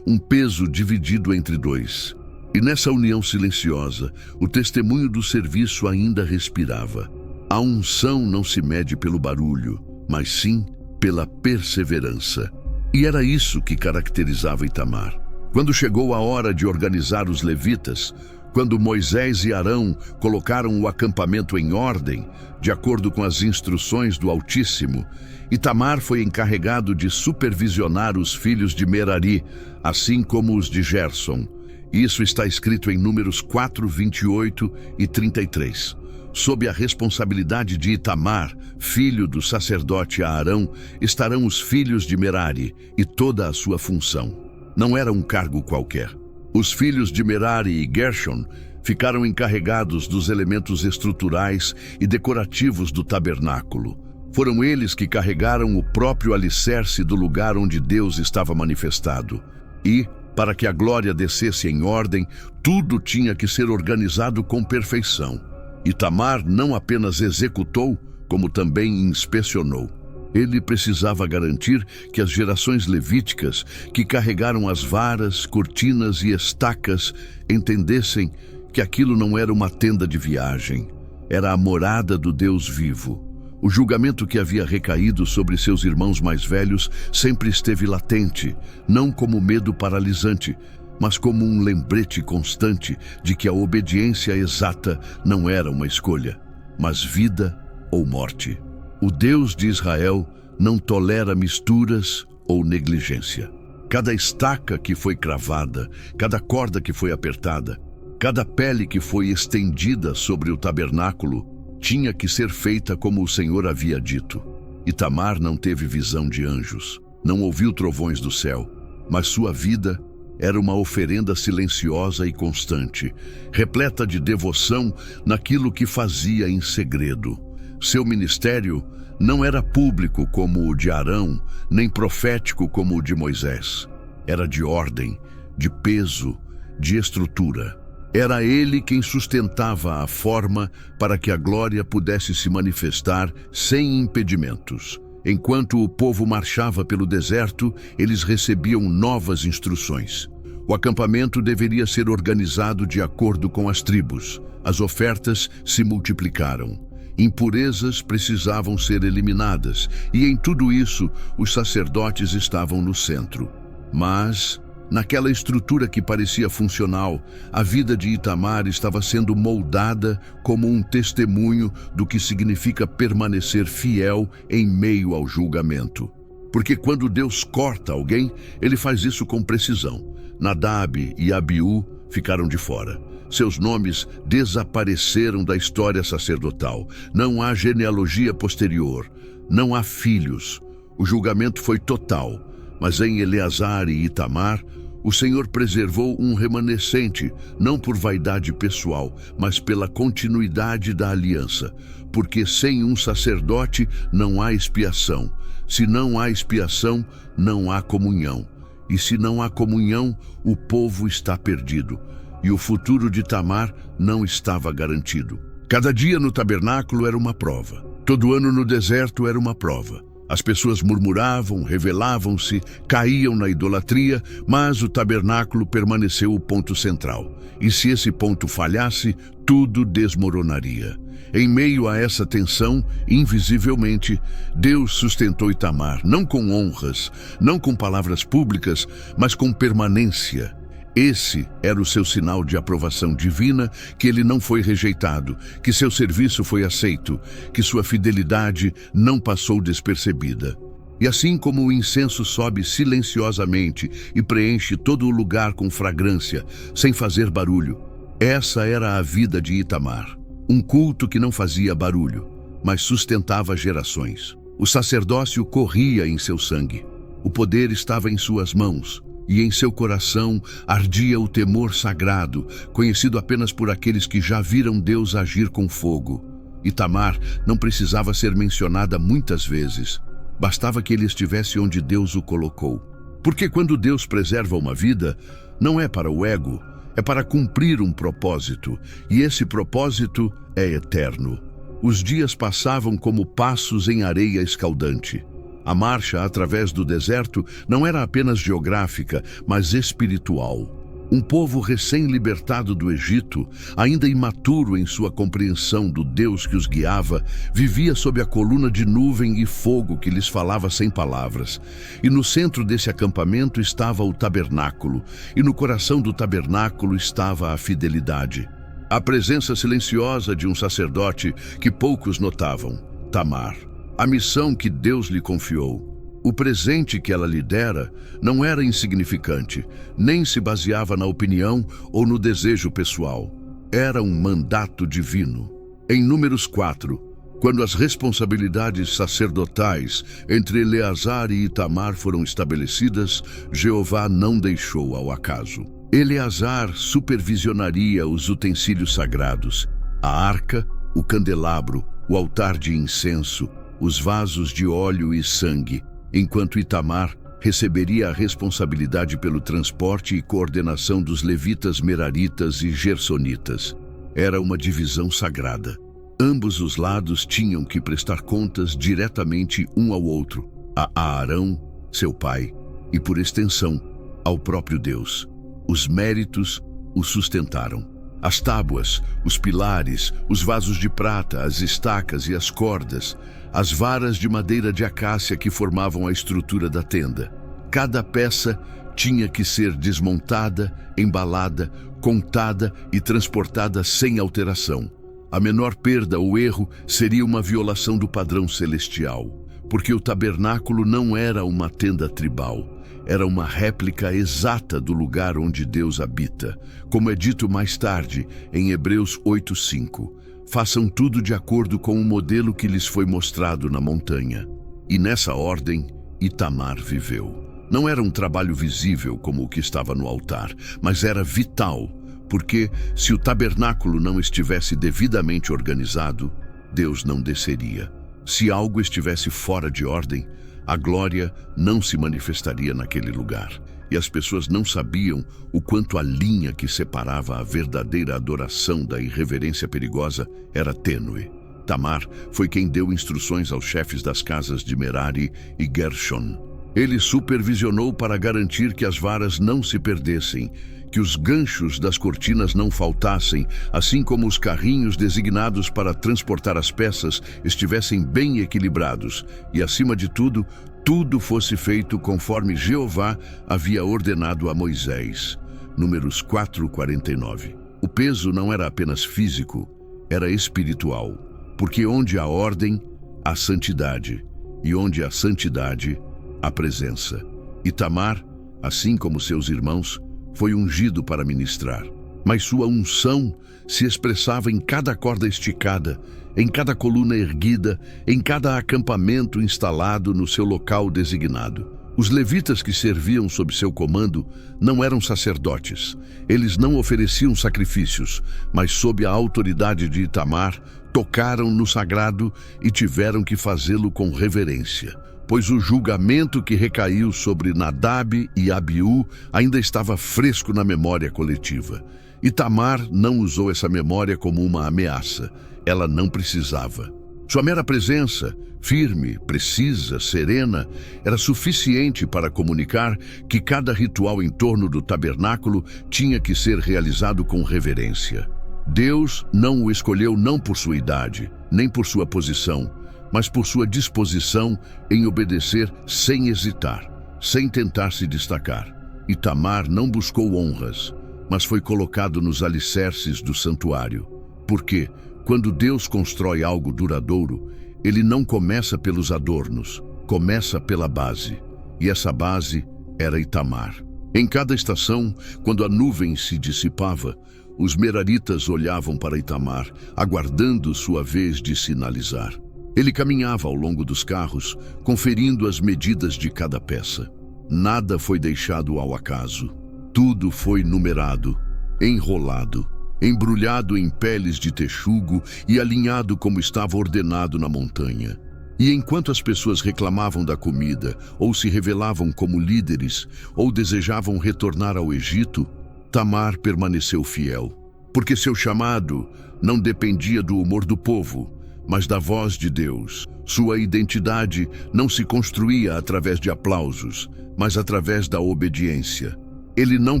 um peso dividido entre dois. E nessa união silenciosa, o testemunho do serviço ainda respirava. A unção não se mede pelo barulho, mas sim pela perseverança. E era isso que caracterizava Itamar. Quando chegou a hora de organizar os levitas, quando Moisés e Arão colocaram o acampamento em ordem, de acordo com as instruções do Altíssimo, Itamar foi encarregado de supervisionar os filhos de Merari, assim como os de Gerson. Isso está escrito em Números 4:28 e 33. Sob a responsabilidade de Itamar, filho do sacerdote Arão, estarão os filhos de Merari e toda a sua função. Não era um cargo qualquer. Os filhos de Merari e Gershon ficaram encarregados dos elementos estruturais e decorativos do tabernáculo. Foram eles que carregaram o próprio alicerce do lugar onde Deus estava manifestado. E, para que a glória descesse em ordem, tudo tinha que ser organizado com perfeição. Itamar não apenas executou, como também inspecionou. Ele precisava garantir que as gerações levíticas, que carregaram as varas, cortinas e estacas, entendessem que aquilo não era uma tenda de viagem, era a morada do Deus vivo. O julgamento que havia recaído sobre seus irmãos mais velhos sempre esteve latente, não como medo paralisante, mas como um lembrete constante de que a obediência exata não era uma escolha, mas vida ou morte. O Deus de Israel não tolera misturas ou negligência. Cada estaca que foi cravada, cada corda que foi apertada, cada pele que foi estendida sobre o tabernáculo, tinha que ser feita como o Senhor havia dito. Itamar não teve visão de anjos, não ouviu trovões do céu, mas sua vida era uma oferenda silenciosa e constante, repleta de devoção naquilo que fazia em segredo. Seu ministério não era público como o de Arão, nem profético como o de Moisés. Era de ordem, de peso, de estrutura. Era ele quem sustentava a forma para que a glória pudesse se manifestar sem impedimentos. Enquanto o povo marchava pelo deserto, eles recebiam novas instruções. O acampamento deveria ser organizado de acordo com as tribos. As ofertas se multiplicaram. Impurezas precisavam ser eliminadas, e em tudo isso, os sacerdotes estavam no centro. Mas, naquela estrutura que parecia funcional, a vida de Itamar estava sendo moldada como um testemunho do que significa permanecer fiel em meio ao julgamento. Porque quando Deus corta alguém, ele faz isso com precisão. Nadab e Abiú ficaram de fora. Seus nomes desapareceram da história sacerdotal. Não há genealogia posterior. Não há filhos. O julgamento foi total. Mas em Eleazar e Itamar, o Senhor preservou um remanescente, não por vaidade pessoal, mas pela continuidade da aliança. Porque sem um sacerdote não há expiação. Se não há expiação, não há comunhão. E se não há comunhão, o povo está perdido. E o futuro de Itamar não estava garantido. Cada dia no tabernáculo era uma prova. Todo ano no deserto era uma prova. As pessoas murmuravam, rebelavam-se, caíam na idolatria, mas o tabernáculo permaneceu o ponto central. E se esse ponto falhasse, tudo desmoronaria. Em meio a essa tensão, invisivelmente, Deus sustentou Itamar, não com honras, não com palavras públicas, mas com permanência. Esse era o seu sinal de aprovação divina, que ele não foi rejeitado, que seu serviço foi aceito, que sua fidelidade não passou despercebida. E assim como o incenso sobe silenciosamente e preenche todo o lugar com fragrância, sem fazer barulho, essa era a vida de Itamar. Um culto que não fazia barulho, mas sustentava gerações. O sacerdócio corria em seu sangue. O poder estava em suas mãos. e em seu coração ardia o temor sagrado, conhecido apenas por aqueles que já viram Deus agir com fogo. Itamar não precisava ser mencionada muitas vezes. Bastava que ele estivesse onde Deus o colocou. Porque quando Deus preserva uma vida, não é para o ego, é para cumprir um propósito, e esse propósito é eterno. Os dias passavam como passos em areia escaldante. A marcha através do deserto não era apenas geográfica, mas espiritual. Um povo recém-libertado do Egito, ainda imaturo em sua compreensão do Deus que os guiava, vivia sob a coluna de nuvem e fogo que lhes falava sem palavras. E no centro desse acampamento estava o tabernáculo, e no coração do tabernáculo estava a fidelidade. A presença silenciosa de um sacerdote que poucos notavam, Tamar. A missão que Deus lhe confiou. O presente que ela lhe dera não era insignificante, nem se baseava na opinião ou no desejo pessoal. Era um mandato divino. Em Números 4, quando as responsabilidades sacerdotais entre Eleazar e Itamar foram estabelecidas, Jeová não deixou ao acaso. Eleazar supervisionaria os utensílios sagrados, a arca, o candelabro, o altar de incenso, os vasos de óleo e sangue, enquanto Itamar receberia a responsabilidade pelo transporte e coordenação dos levitas meraritas e gersonitas. Era uma divisão sagrada. Ambos os lados tinham que prestar contas diretamente um ao outro, a Arão, seu pai, e por extensão, ao próprio Deus. Os méritos o sustentaram. As tábuas, os pilares, os vasos de prata, as estacas e as cordas, as varas de madeira de acácia que formavam a estrutura da tenda. Cada peça tinha que ser desmontada, embalada, contada e transportada sem alteração. A menor perda ou erro seria uma violação do padrão celestial, porque o tabernáculo não era uma tenda tribal. Era uma réplica exata do lugar onde Deus habita, como é dito mais tarde em Hebreus 8:5. Façam tudo de acordo com o modelo que lhes foi mostrado na montanha. E nessa ordem, Itamar viveu. Não era um trabalho visível como o que estava no altar, mas era vital, porque se o tabernáculo não estivesse devidamente organizado, Deus não desceria. Se algo estivesse fora de ordem, a glória não se manifestaria naquele lugar. E as pessoas não sabiam o quanto a linha que separava a verdadeira adoração da irreverência perigosa era tênue. Tamar foi quem deu instruções aos chefes das casas de Merari e Gershon. Ele supervisionou para garantir que as varas não se perdessem, que os ganchos das cortinas não faltassem, assim como os carrinhos designados para transportar as peças estivessem bem equilibrados e, acima de tudo, tudo fosse feito conforme Jeová havia ordenado a Moisés. Números 4:49. O peso não era apenas físico, era espiritual, porque onde há ordem, há santidade, e onde há santidade, há presença. Itamar, assim como seus irmãos, foi ungido para ministrar, mas sua unção se expressava em cada corda esticada, em cada coluna erguida, em cada acampamento instalado no seu local designado. Os levitas que serviam sob seu comando não eram sacerdotes. Eles não ofereciam sacrifícios, mas sob a autoridade de Itamar, tocaram no sagrado e tiveram que fazê-lo com reverência, pois o julgamento que recaiu sobre Nadab e Abiú ainda estava fresco na memória coletiva. Itamar não usou essa memória como uma ameaça. Ela não precisava. Sua mera presença, firme, precisa, serena, era suficiente para comunicar que cada ritual em torno do tabernáculo tinha que ser realizado com reverência. Deus não o escolheu não por sua idade, nem por sua posição, mas por sua disposição em obedecer sem hesitar, sem tentar se destacar. Itamar não buscou honras, mas foi colocado nos alicerces do santuário. Porque, quando Deus constrói algo duradouro, ele não começa pelos adornos, começa pela base. E essa base era Itamar. Em cada estação, quando a nuvem se dissipava, os meraritas olhavam para Itamar, aguardando sua vez de sinalizar. Ele caminhava ao longo dos carros, conferindo as medidas de cada peça. Nada foi deixado ao acaso. Tudo foi numerado, enrolado, embrulhado em peles de texugo e alinhado como estava ordenado na montanha. E enquanto as pessoas reclamavam da comida, ou se revelavam como líderes, ou desejavam retornar ao Egito, Tamar permaneceu fiel, porque seu chamado não dependia do humor do povo, mas da voz de Deus. Sua identidade não se construía através de aplausos, mas através da obediência. Ele não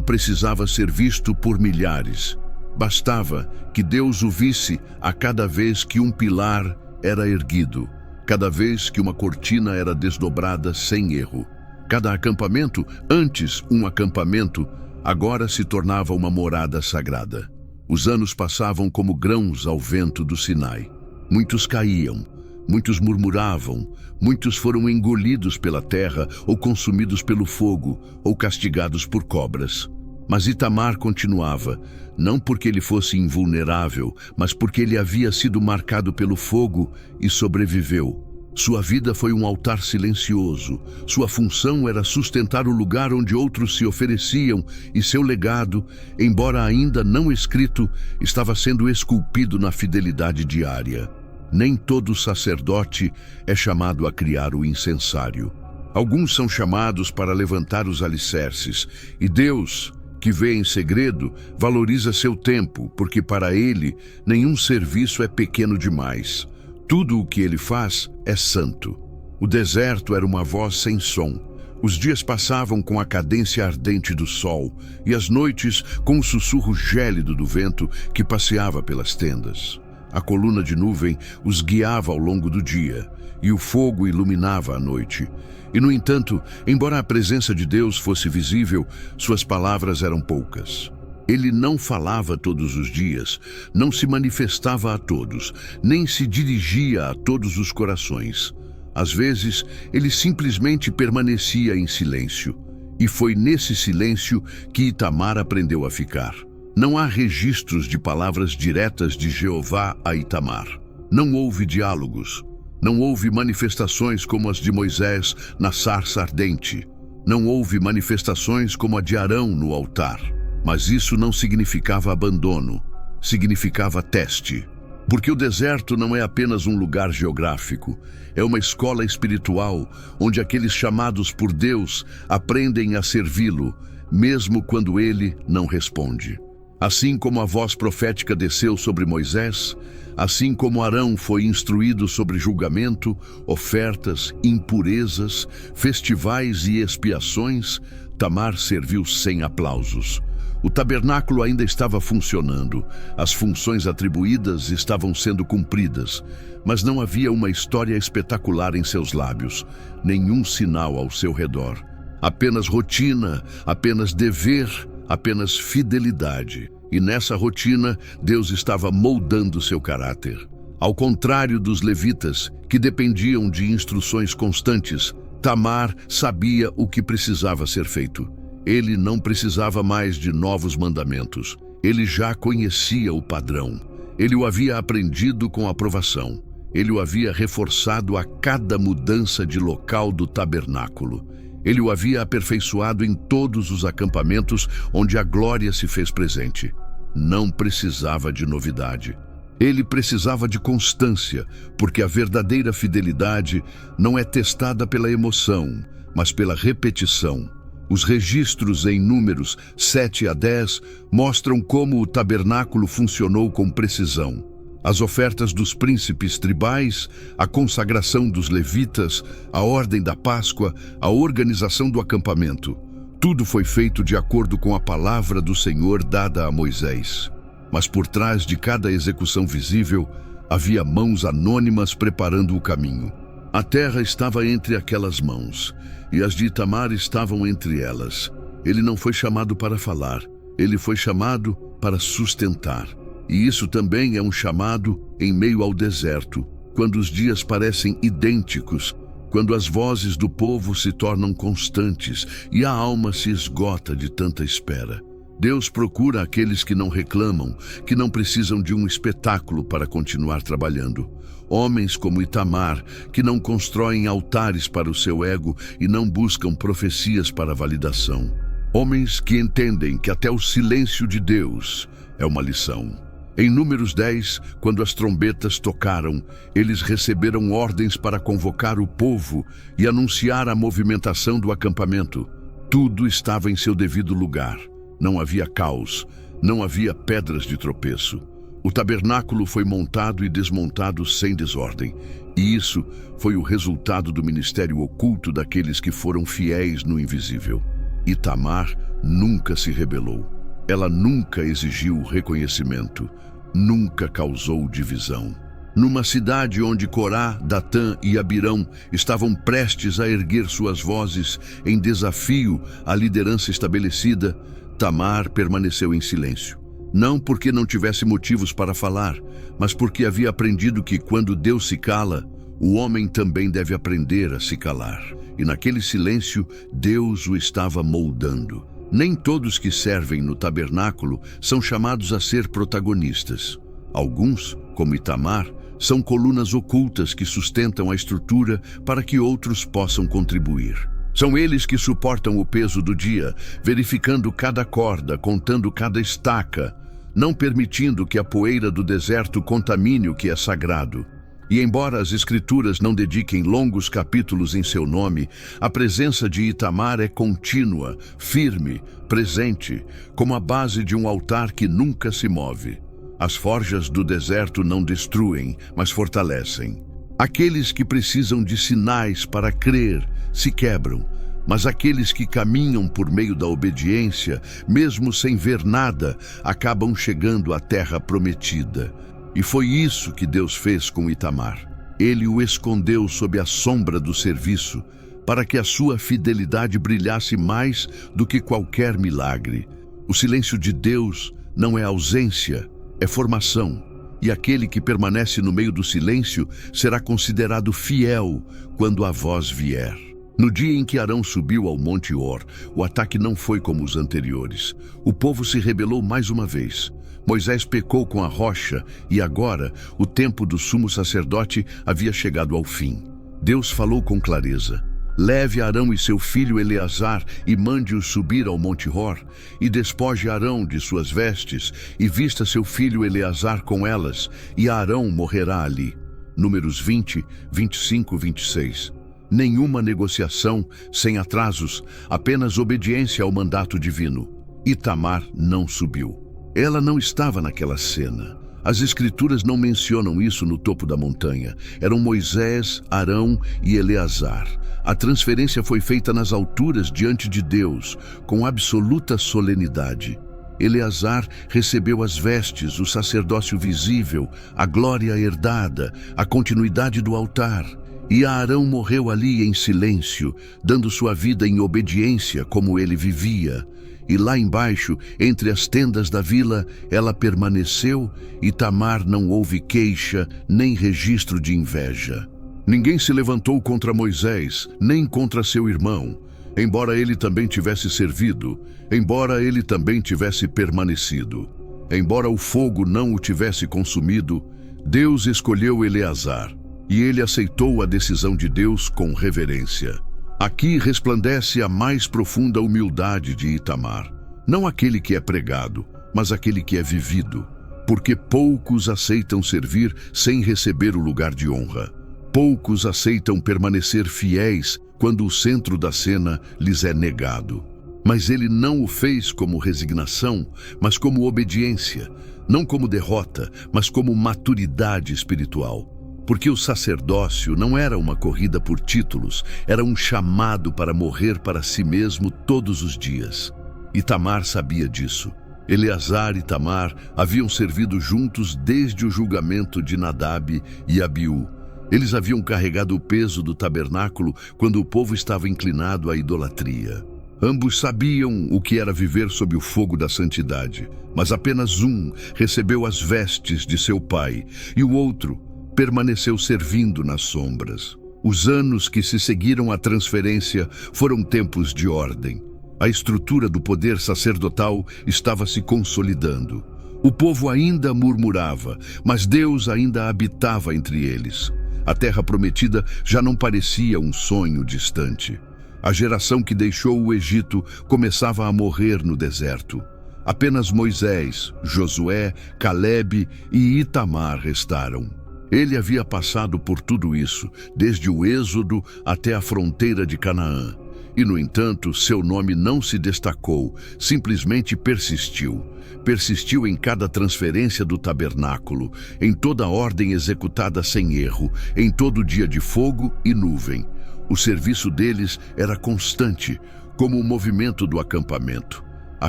precisava ser visto por milhares. Bastava que Deus o visse a cada vez que um pilar era erguido, cada vez que uma cortina era desdobrada sem erro. Cada acampamento, antes um acampamento, agora se tornava uma morada sagrada. Os anos passavam como grãos ao vento do Sinai. Muitos caíam, muitos murmuravam, muitos foram engolidos pela terra, ou consumidos pelo fogo, ou castigados por cobras. Mas Itamar continuava, não porque ele fosse invulnerável, mas porque ele havia sido marcado pelo fogo e sobreviveu. Sua vida foi um altar silencioso. Sua função era sustentar o lugar onde outros se ofereciam, e seu legado, embora ainda não escrito, estava sendo esculpido na fidelidade diária. Nem todo sacerdote é chamado a criar o incensário. Alguns são chamados para levantar os alicerces, e Deus, que vê em segredo, valoriza seu tempo, porque para ele nenhum serviço é pequeno demais. Tudo o que ele faz é santo. O deserto era uma voz sem som. Os dias passavam com a cadência ardente do sol, e as noites com o sussurro gélido do vento que passeava pelas tendas. A coluna de nuvem os guiava ao longo do dia, e o fogo iluminava a noite. E, no entanto, embora a presença de Deus fosse visível, suas palavras eram poucas. Ele não falava todos os dias, não se manifestava a todos, nem se dirigia a todos os corações. Às vezes, ele simplesmente permanecia em silêncio. E foi nesse silêncio que Itamar aprendeu a ficar. Não há registros de palavras diretas de Jeová a Itamar. Não houve diálogos. Não houve manifestações como as de Moisés na sarça ardente. Não houve manifestações como a de Arão no altar. Mas isso não significava abandono, significava teste. Porque o deserto não é apenas um lugar geográfico, é uma escola espiritual, onde aqueles chamados por Deus aprendem a servi-lo, mesmo quando ele não responde. Assim como a voz profética desceu sobre Moisés, assim como Arão foi instruído sobre julgamento, ofertas, impurezas, festivais e expiações, Tamar serviu sem aplausos. O tabernáculo ainda estava funcionando, as funções atribuídas estavam sendo cumpridas, mas não havia uma história espetacular em seus lábios, nenhum sinal ao seu redor. Apenas rotina, apenas dever, apenas fidelidade. E nessa rotina, Deus estava moldando seu caráter. Ao contrário dos levitas, que dependiam de instruções constantes, Tamar sabia o que precisava ser feito. Ele não precisava mais de novos mandamentos. Ele já conhecia o padrão. Ele o havia aprendido com aprovação. Ele o havia reforçado a cada mudança de local do tabernáculo. Ele o havia aperfeiçoado em todos os acampamentos onde a glória se fez presente. Não precisava de novidade. Ele precisava de constância, porque a verdadeira fidelidade não é testada pela emoção, mas pela repetição. Os registros em Números 7 a 10 mostram como o tabernáculo funcionou com precisão. As ofertas dos príncipes tribais, a consagração dos levitas, a ordem da Páscoa, a organização do acampamento. Tudo foi feito de acordo com a palavra do Senhor dada a Moisés. Mas por trás de cada execução visível, havia mãos anônimas preparando o caminho. A terra estava entre aquelas mãos, e as de Itamar estavam entre elas. Ele não foi chamado para falar, ele foi chamado para sustentar. E isso também é um chamado em meio ao deserto, quando os dias parecem idênticos, quando as vozes do povo se tornam constantes e a alma se esgota de tanta espera. Deus procura aqueles que não reclamam, que não precisam de um espetáculo para continuar trabalhando. Homens como Itamar, que não constroem altares para o seu ego e não buscam profecias para validação. Homens que entendem que até o silêncio de Deus é uma lição. Em Números 10, quando as trombetas tocaram, eles receberam ordens para convocar o povo e anunciar a movimentação do acampamento. Tudo estava em seu devido lugar. Não havia caos, não havia pedras de tropeço. O tabernáculo foi montado e desmontado sem desordem. E isso foi o resultado do ministério oculto daqueles que foram fiéis no invisível. Itamar nunca se rebelou. Ela nunca exigiu reconhecimento, nunca causou divisão. Numa cidade onde Corá, Datã e Abirão estavam prestes a erguer suas vozes em desafio à liderança estabelecida, Tamar permaneceu em silêncio. Não porque não tivesse motivos para falar, mas porque havia aprendido que quando Deus se cala, o homem também deve aprender a se calar. E naquele silêncio, Deus o estava moldando. Nem todos que servem no tabernáculo são chamados a ser protagonistas. Alguns, como Itamar, são colunas ocultas que sustentam a estrutura para que outros possam contribuir. São eles que suportam o peso do dia, verificando cada corda, contando cada estaca, não permitindo que a poeira do deserto contamine o que é sagrado. E embora as Escrituras não dediquem longos capítulos em seu nome, a presença de Itamar é contínua, firme, presente, como a base de um altar que nunca se move. As forjas do deserto não destruem, mas fortalecem. Aqueles que precisam de sinais para crer se quebram, mas aqueles que caminham por meio da obediência, mesmo sem ver nada, acabam chegando à terra prometida. E foi isso que Deus fez com Itamar. Ele o escondeu sob a sombra do serviço, para que a sua fidelidade brilhasse mais do que qualquer milagre. O silêncio de Deus não é ausência, é formação. E aquele que permanece no meio do silêncio será considerado fiel quando a voz vier. No dia em que Arão subiu ao Monte Hor, o ataque não foi como os anteriores. O povo se rebelou mais uma vez. Moisés pecou com a rocha e agora o tempo do sumo sacerdote havia chegado ao fim. Deus falou com clareza: leve Arão e seu filho Eleazar e mande-os subir ao Monte Hor, e despoje Arão de suas vestes, e vista seu filho Eleazar com elas, e Arão morrerá ali. Números 20, 25, 26. Nenhuma negociação, sem atrasos, apenas obediência ao mandato divino. Itamar não subiu. Ela não estava naquela cena. As Escrituras não mencionam isso no topo da montanha. Eram Moisés, Arão e Eleazar. A transferência foi feita nas alturas diante de Deus, com absoluta solenidade. Eleazar recebeu as vestes, o sacerdócio visível, a glória herdada, a continuidade do altar. E Arão morreu ali em silêncio, dando sua vida em obediência como ele vivia. E lá embaixo, entre as tendas da vila, ela permaneceu, e Tamar não houve queixa, nem registro de inveja. Ninguém se levantou contra Moisés, nem contra seu irmão, embora ele também tivesse servido, embora ele também tivesse permanecido. Embora o fogo não o tivesse consumido, Deus escolheu Eleazar, e ele aceitou a decisão de Deus com reverência. Aqui resplandece a mais profunda humildade de Itamar. Não aquele que é pregado, mas aquele que é vivido. Porque poucos aceitam servir sem receber o lugar de honra. Poucos aceitam permanecer fiéis quando o centro da cena lhes é negado. Mas ele não o fez como resignação, mas como obediência. Não como derrota, mas como maturidade espiritual. Porque o sacerdócio não era uma corrida por títulos, era um chamado para morrer para si mesmo todos os dias. Itamar sabia disso. Eleazar e Tamar haviam servido juntos desde o julgamento de Nadab e Abiú. Eles haviam carregado o peso do tabernáculo quando o povo estava inclinado à idolatria. Ambos sabiam o que era viver sob o fogo da santidade, mas apenas um recebeu as vestes de seu pai e o outro permaneceu servindo nas sombras. Os anos que se seguiram à transferência foram tempos de ordem. A estrutura do poder sacerdotal estava se consolidando. O povo ainda murmurava, mas Deus ainda habitava entre eles. A terra prometida já não parecia um sonho distante. A geração que deixou o Egito começava a morrer no deserto. Apenas Moisés, Josué, Calebe e Itamar restaram. Ele havia passado por tudo isso, desde o Êxodo até a fronteira de Canaã. E, no entanto, seu nome não se destacou, simplesmente persistiu. Persistiu em cada transferência do tabernáculo, em toda a ordem executada sem erro, em todo dia de fogo e nuvem. O serviço deles era constante, como o movimento do acampamento. A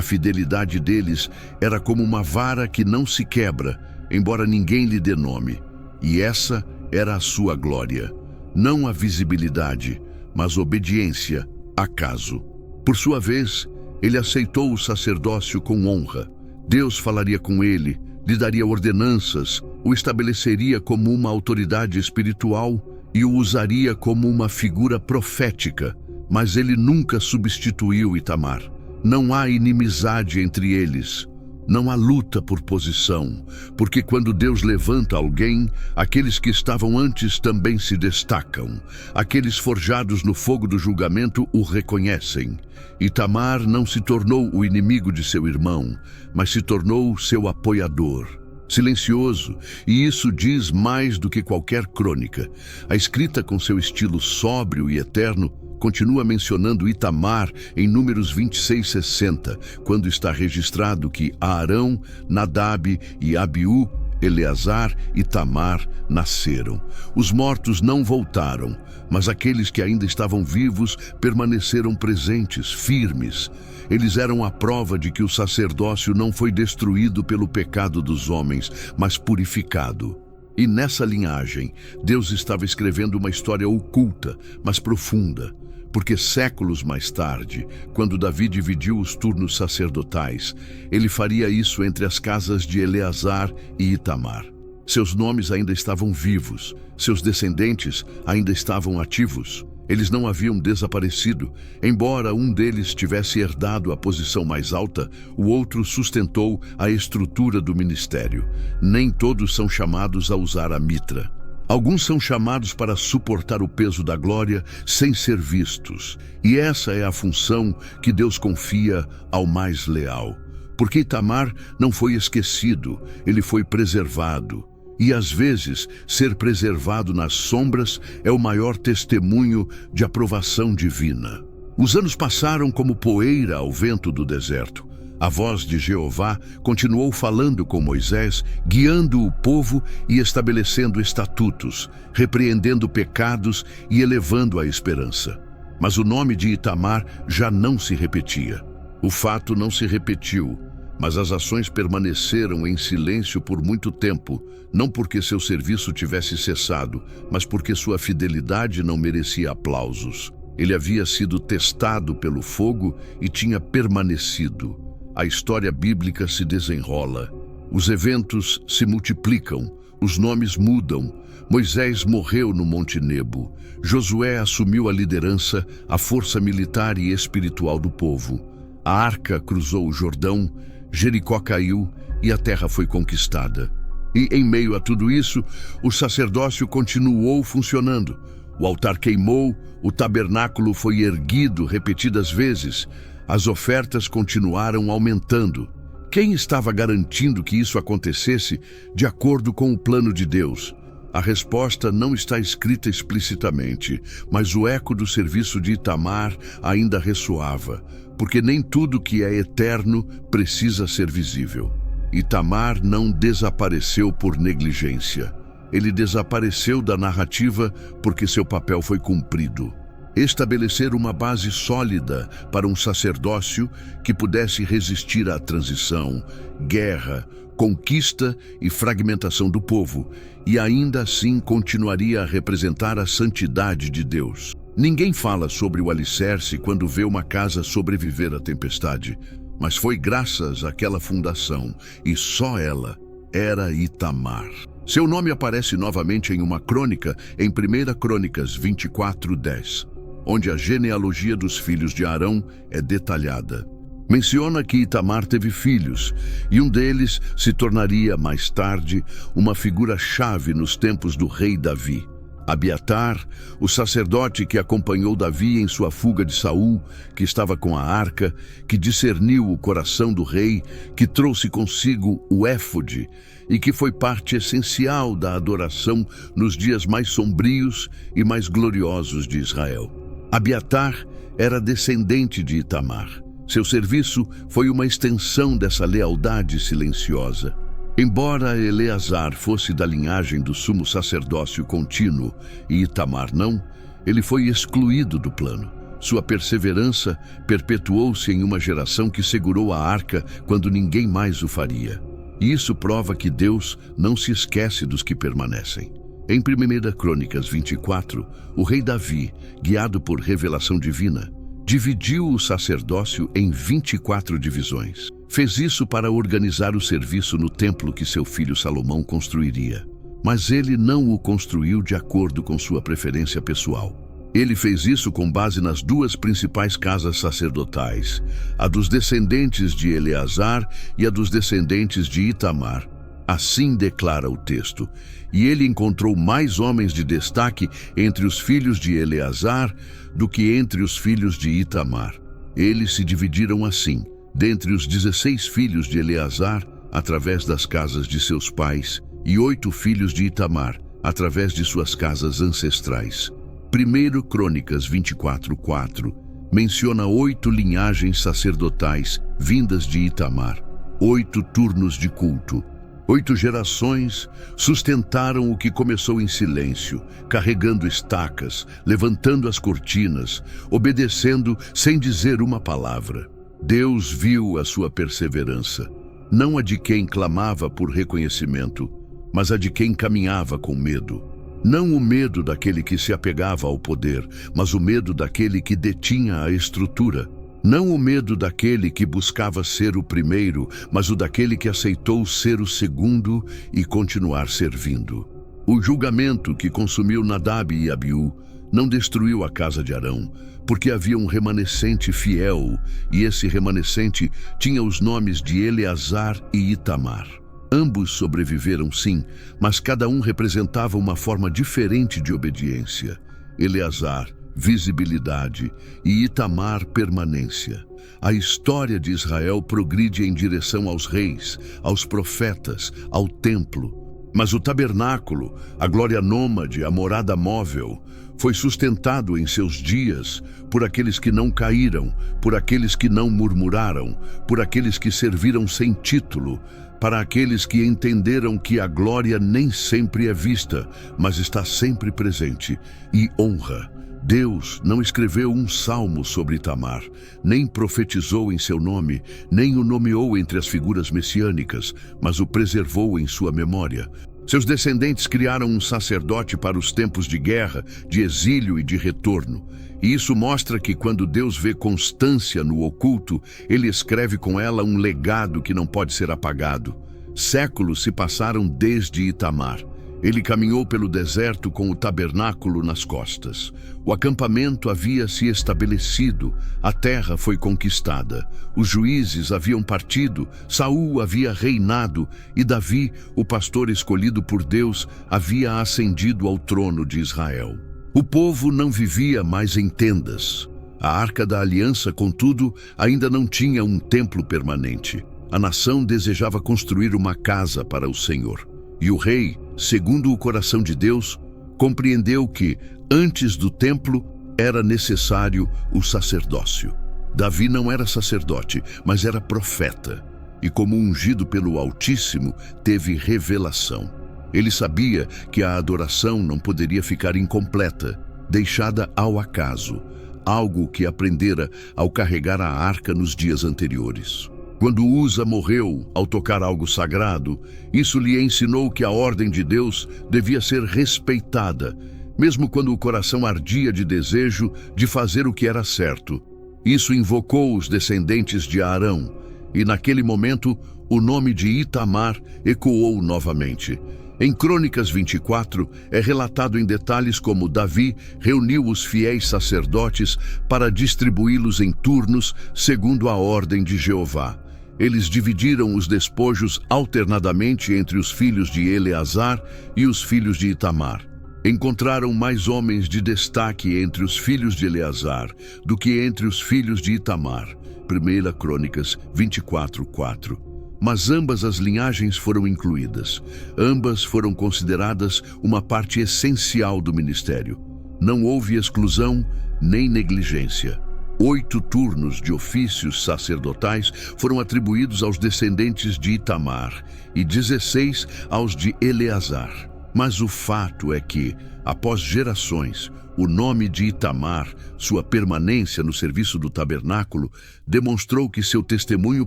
fidelidade deles era como uma vara que não se quebra, embora ninguém lhe dê nome. E essa era a sua glória. Não a visibilidade, mas obediência, acaso. Por sua vez, ele aceitou o sacerdócio com honra. Deus falaria com ele, lhe daria ordenanças, o estabeleceria como uma autoridade espiritual e o usaria como uma figura profética, mas ele nunca substituiu Itamar. Não há inimizade entre eles. Não há luta por posição, porque quando Deus levanta alguém, aqueles que estavam antes também se destacam. Aqueles forjados no fogo do julgamento o reconhecem. Itamar não se tornou o inimigo de seu irmão, mas se tornou seu apoiador. Silencioso, e isso diz mais do que qualquer crônica. A escrita, com seu estilo sóbrio e eterno, continua mencionando Itamar em Números 26:60, quando está registrado que Arão, Nadab e Abiú, Eleazar e Itamar nasceram. Os mortos não voltaram, mas aqueles que ainda estavam vivos permaneceram presentes, firmes. Eles eram a prova de que o sacerdócio não foi destruído pelo pecado dos homens, mas purificado. E nessa linhagem, Deus estava escrevendo uma história oculta, mas profunda. Porque séculos mais tarde, quando Davi dividiu os turnos sacerdotais, ele faria isso entre as casas de Eleazar e Itamar. Seus nomes ainda estavam vivos, seus descendentes ainda estavam ativos. Eles não haviam desaparecido. Embora um deles tivesse herdado a posição mais alta, o outro sustentou a estrutura do ministério. Nem todos são chamados a usar a mitra. Alguns são chamados para suportar o peso da glória sem ser vistos. E essa é a função que Deus confia ao mais leal. Porque Itamar não foi esquecido, ele foi preservado. E às vezes, ser preservado nas sombras é o maior testemunho de aprovação divina. Os anos passaram como poeira ao vento do deserto. A voz de Jeová continuou falando com Moisés, guiando o povo e estabelecendo estatutos, repreendendo pecados e elevando a esperança. Mas o nome de Itamar já não se repetia. O fato não se repetiu, mas as ações permaneceram em silêncio por muito tempo, não porque seu serviço tivesse cessado, mas porque sua fidelidade não merecia aplausos. Ele havia sido testado pelo fogo e tinha permanecido. A história bíblica se desenrola. Os eventos se multiplicam, os nomes mudam. Moisés morreu no Monte Nebo. Josué assumiu a liderança, a força militar e espiritual do povo. A arca cruzou o Jordão, Jericó caiu e a terra foi conquistada. E, em meio a tudo isso, o sacerdócio continuou funcionando. O altar queimou, o tabernáculo foi erguido repetidas vezes. As ofertas continuaram aumentando. Quem estava garantindo que isso acontecesse de acordo com o plano de Deus? A resposta não está escrita explicitamente, mas o eco do serviço de Itamar ainda ressoava, porque nem tudo que é eterno precisa ser visível. Itamar não desapareceu por negligência. Ele desapareceu da narrativa porque seu papel foi cumprido. Estabelecer uma base sólida para um sacerdócio que pudesse resistir à transição, guerra, conquista e fragmentação do povo, e ainda assim continuaria a representar a santidade de Deus. Ninguém fala sobre o alicerce quando vê uma casa sobreviver à tempestade, mas foi graças àquela fundação, e só ela, era Itamar. Seu nome aparece novamente em uma crônica em 1 Crônicas 24:10. onde a genealogia dos filhos de Arão é detalhada. Menciona que Itamar teve filhos, e um deles se tornaria, mais tarde, uma figura-chave nos tempos do rei Davi. Abiatar, o sacerdote que acompanhou Davi em sua fuga de Saul, que estava com a arca, que discerniu o coração do rei, que trouxe consigo o éfode e que foi parte essencial da adoração nos dias mais sombrios e mais gloriosos de Israel. Abiatar era descendente de Itamar. Seu serviço foi uma extensão dessa lealdade silenciosa. Embora Eleazar fosse da linhagem do sumo sacerdócio contínuo e Itamar não, ele foi excluído do plano. Sua perseverança perpetuou-se em uma geração que segurou a arca quando ninguém mais o faria. E isso prova que Deus não se esquece dos que permanecem. Em 1 Crônicas 24, o rei Davi, guiado por revelação divina, dividiu o sacerdócio em 24 divisões. Fez isso para organizar o serviço no templo que seu filho Salomão construiria. Mas ele não o construiu de acordo com sua preferência pessoal. Ele fez isso com base nas duas principais casas sacerdotais, a dos descendentes de Eleazar e a dos descendentes de Itamar. Assim declara o texto: e ele encontrou mais homens de destaque entre os filhos de Eleazar do que entre os filhos de Itamar. Eles se dividiram assim, dentre os 16 filhos de Eleazar, através das casas de seus pais, e 8 filhos de Itamar, através de suas casas ancestrais. 1 Crônicas 24:4 menciona 8 linhagens sacerdotais vindas de Itamar, 8 turnos de culto. 8 gerações sustentaram o que começou em silêncio, carregando estacas, levantando as cortinas, obedecendo sem dizer uma palavra. Deus viu a sua perseverança, não a de quem clamava por reconhecimento, mas a de quem caminhava com medo. Não o medo daquele que se apegava ao poder, mas o medo daquele que detinha a estrutura. Não o medo daquele que buscava ser o primeiro, mas o daquele que aceitou ser o segundo e continuar servindo. O julgamento que consumiu Nadab e Abiú não destruiu a casa de Arão, porque havia um remanescente fiel, e esse remanescente tinha os nomes de Eleazar e Itamar. Ambos sobreviveram, sim, mas cada um representava uma forma diferente de obediência. Eleazar, visibilidade, e Itamar, permanência. A história de Israel progride em direção aos reis, aos profetas, ao templo. Mas o tabernáculo, a glória nômade, a morada móvel, foi sustentado em seus dias por aqueles que não caíram, por aqueles que não murmuraram, por aqueles que serviram sem título, para aqueles que entenderam que a glória nem sempre é vista, mas está sempre presente, e honra. Deus não escreveu um salmo sobre Itamar, nem profetizou em seu nome, nem o nomeou entre as figuras messiânicas, mas o preservou em sua memória. Seus descendentes criaram um sacerdote para os tempos de guerra, de exílio e de retorno. E isso mostra que quando Deus vê constância no oculto, ele escreve com ela um legado que não pode ser apagado. Séculos se passaram desde Itamar. Ele caminhou pelo deserto com o tabernáculo nas costas. O acampamento havia se estabelecido, a terra foi conquistada. Os juízes haviam partido, Saul havia reinado e Davi, o pastor escolhido por Deus, havia ascendido ao trono de Israel. O povo não vivia mais em tendas. A Arca da Aliança, contudo, ainda não tinha um templo permanente. A nação desejava construir uma casa para o Senhor. E o rei, segundo o coração de Deus, compreendeu que, antes do templo, era necessário o sacerdócio. Davi não era sacerdote, mas era profeta. E como ungido pelo Altíssimo, teve revelação. Ele sabia que a adoração não poderia ficar incompleta, deixada ao acaso, algo que aprendera ao carregar a arca nos dias anteriores. Quando Uza morreu ao tocar algo sagrado, isso lhe ensinou que a ordem de Deus devia ser respeitada, mesmo quando o coração ardia de desejo de fazer o que era certo. Isso invocou os descendentes de Arão, e naquele momento o nome de Itamar ecoou novamente. Em Crônicas 24, é relatado em detalhes como Davi reuniu os fiéis sacerdotes para distribuí-los em turnos segundo a ordem de Jeová. Eles dividiram os despojos alternadamente entre os filhos de Eleazar e os filhos de Itamar. Encontraram mais homens de destaque entre os filhos de Eleazar do que entre os filhos de Itamar. 1 Crônicas 24:4. Mas ambas as linhagens foram incluídas. Ambas foram consideradas uma parte essencial do ministério. Não houve exclusão nem negligência. 8 turnos de ofícios sacerdotais foram atribuídos aos descendentes de Itamar e 16 aos de Eleazar. Mas o fato é que, após gerações, o nome de Itamar, sua permanência no serviço do tabernáculo, demonstrou que seu testemunho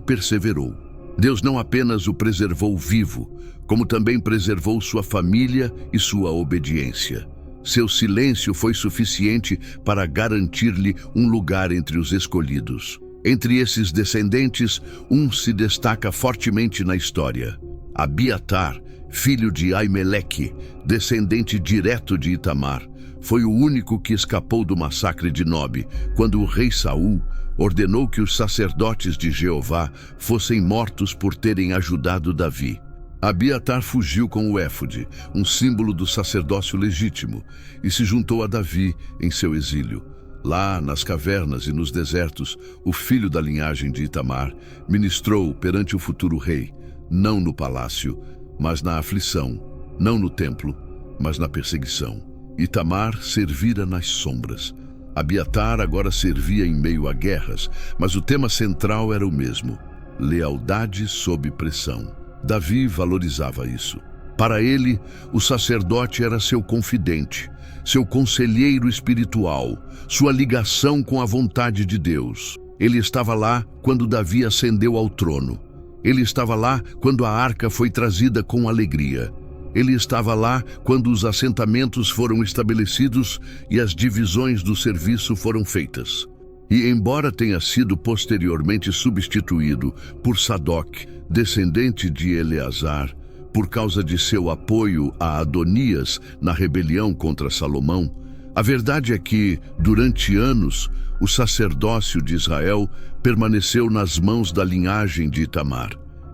perseverou. Deus não apenas o preservou vivo, como também preservou sua família e sua obediência. Seu silêncio foi suficiente para garantir-lhe um lugar entre os escolhidos. Entre esses descendentes, um se destaca fortemente na história: Abiatar, filho de Aimeleque, descendente direto de Itamar. Foi o único que escapou do massacre de Nobe, quando o rei Saul ordenou que os sacerdotes de Jeová fossem mortos por terem ajudado Davi. Abiatar fugiu com o éfode, um símbolo do sacerdócio legítimo, e se juntou a Davi em seu exílio. Lá, nas cavernas e nos desertos, o filho da linhagem de Itamar ministrou perante o futuro rei, não no palácio, mas na aflição, não no templo, mas na perseguição. Itamar servira nas sombras. Abiatar agora servia em meio a guerras, mas o tema central era o mesmo: lealdade sob pressão. Davi valorizava isso. Para ele, o sacerdote era seu confidente, seu conselheiro espiritual, sua ligação com a vontade de Deus. Ele estava lá quando Davi ascendeu ao trono. Ele estava lá quando a arca foi trazida com alegria. Ele estava lá quando os assentamentos foram estabelecidos e as divisões do serviço foram feitas. E embora tenha sido posteriormente substituído por Sadoc, descendente de Eleazar, por causa de seu apoio a Adonias na rebelião contra Salomão, a verdade é que, durante anos, o sacerdócio de Israel permaneceu nas mãos da linhagem de Itamar.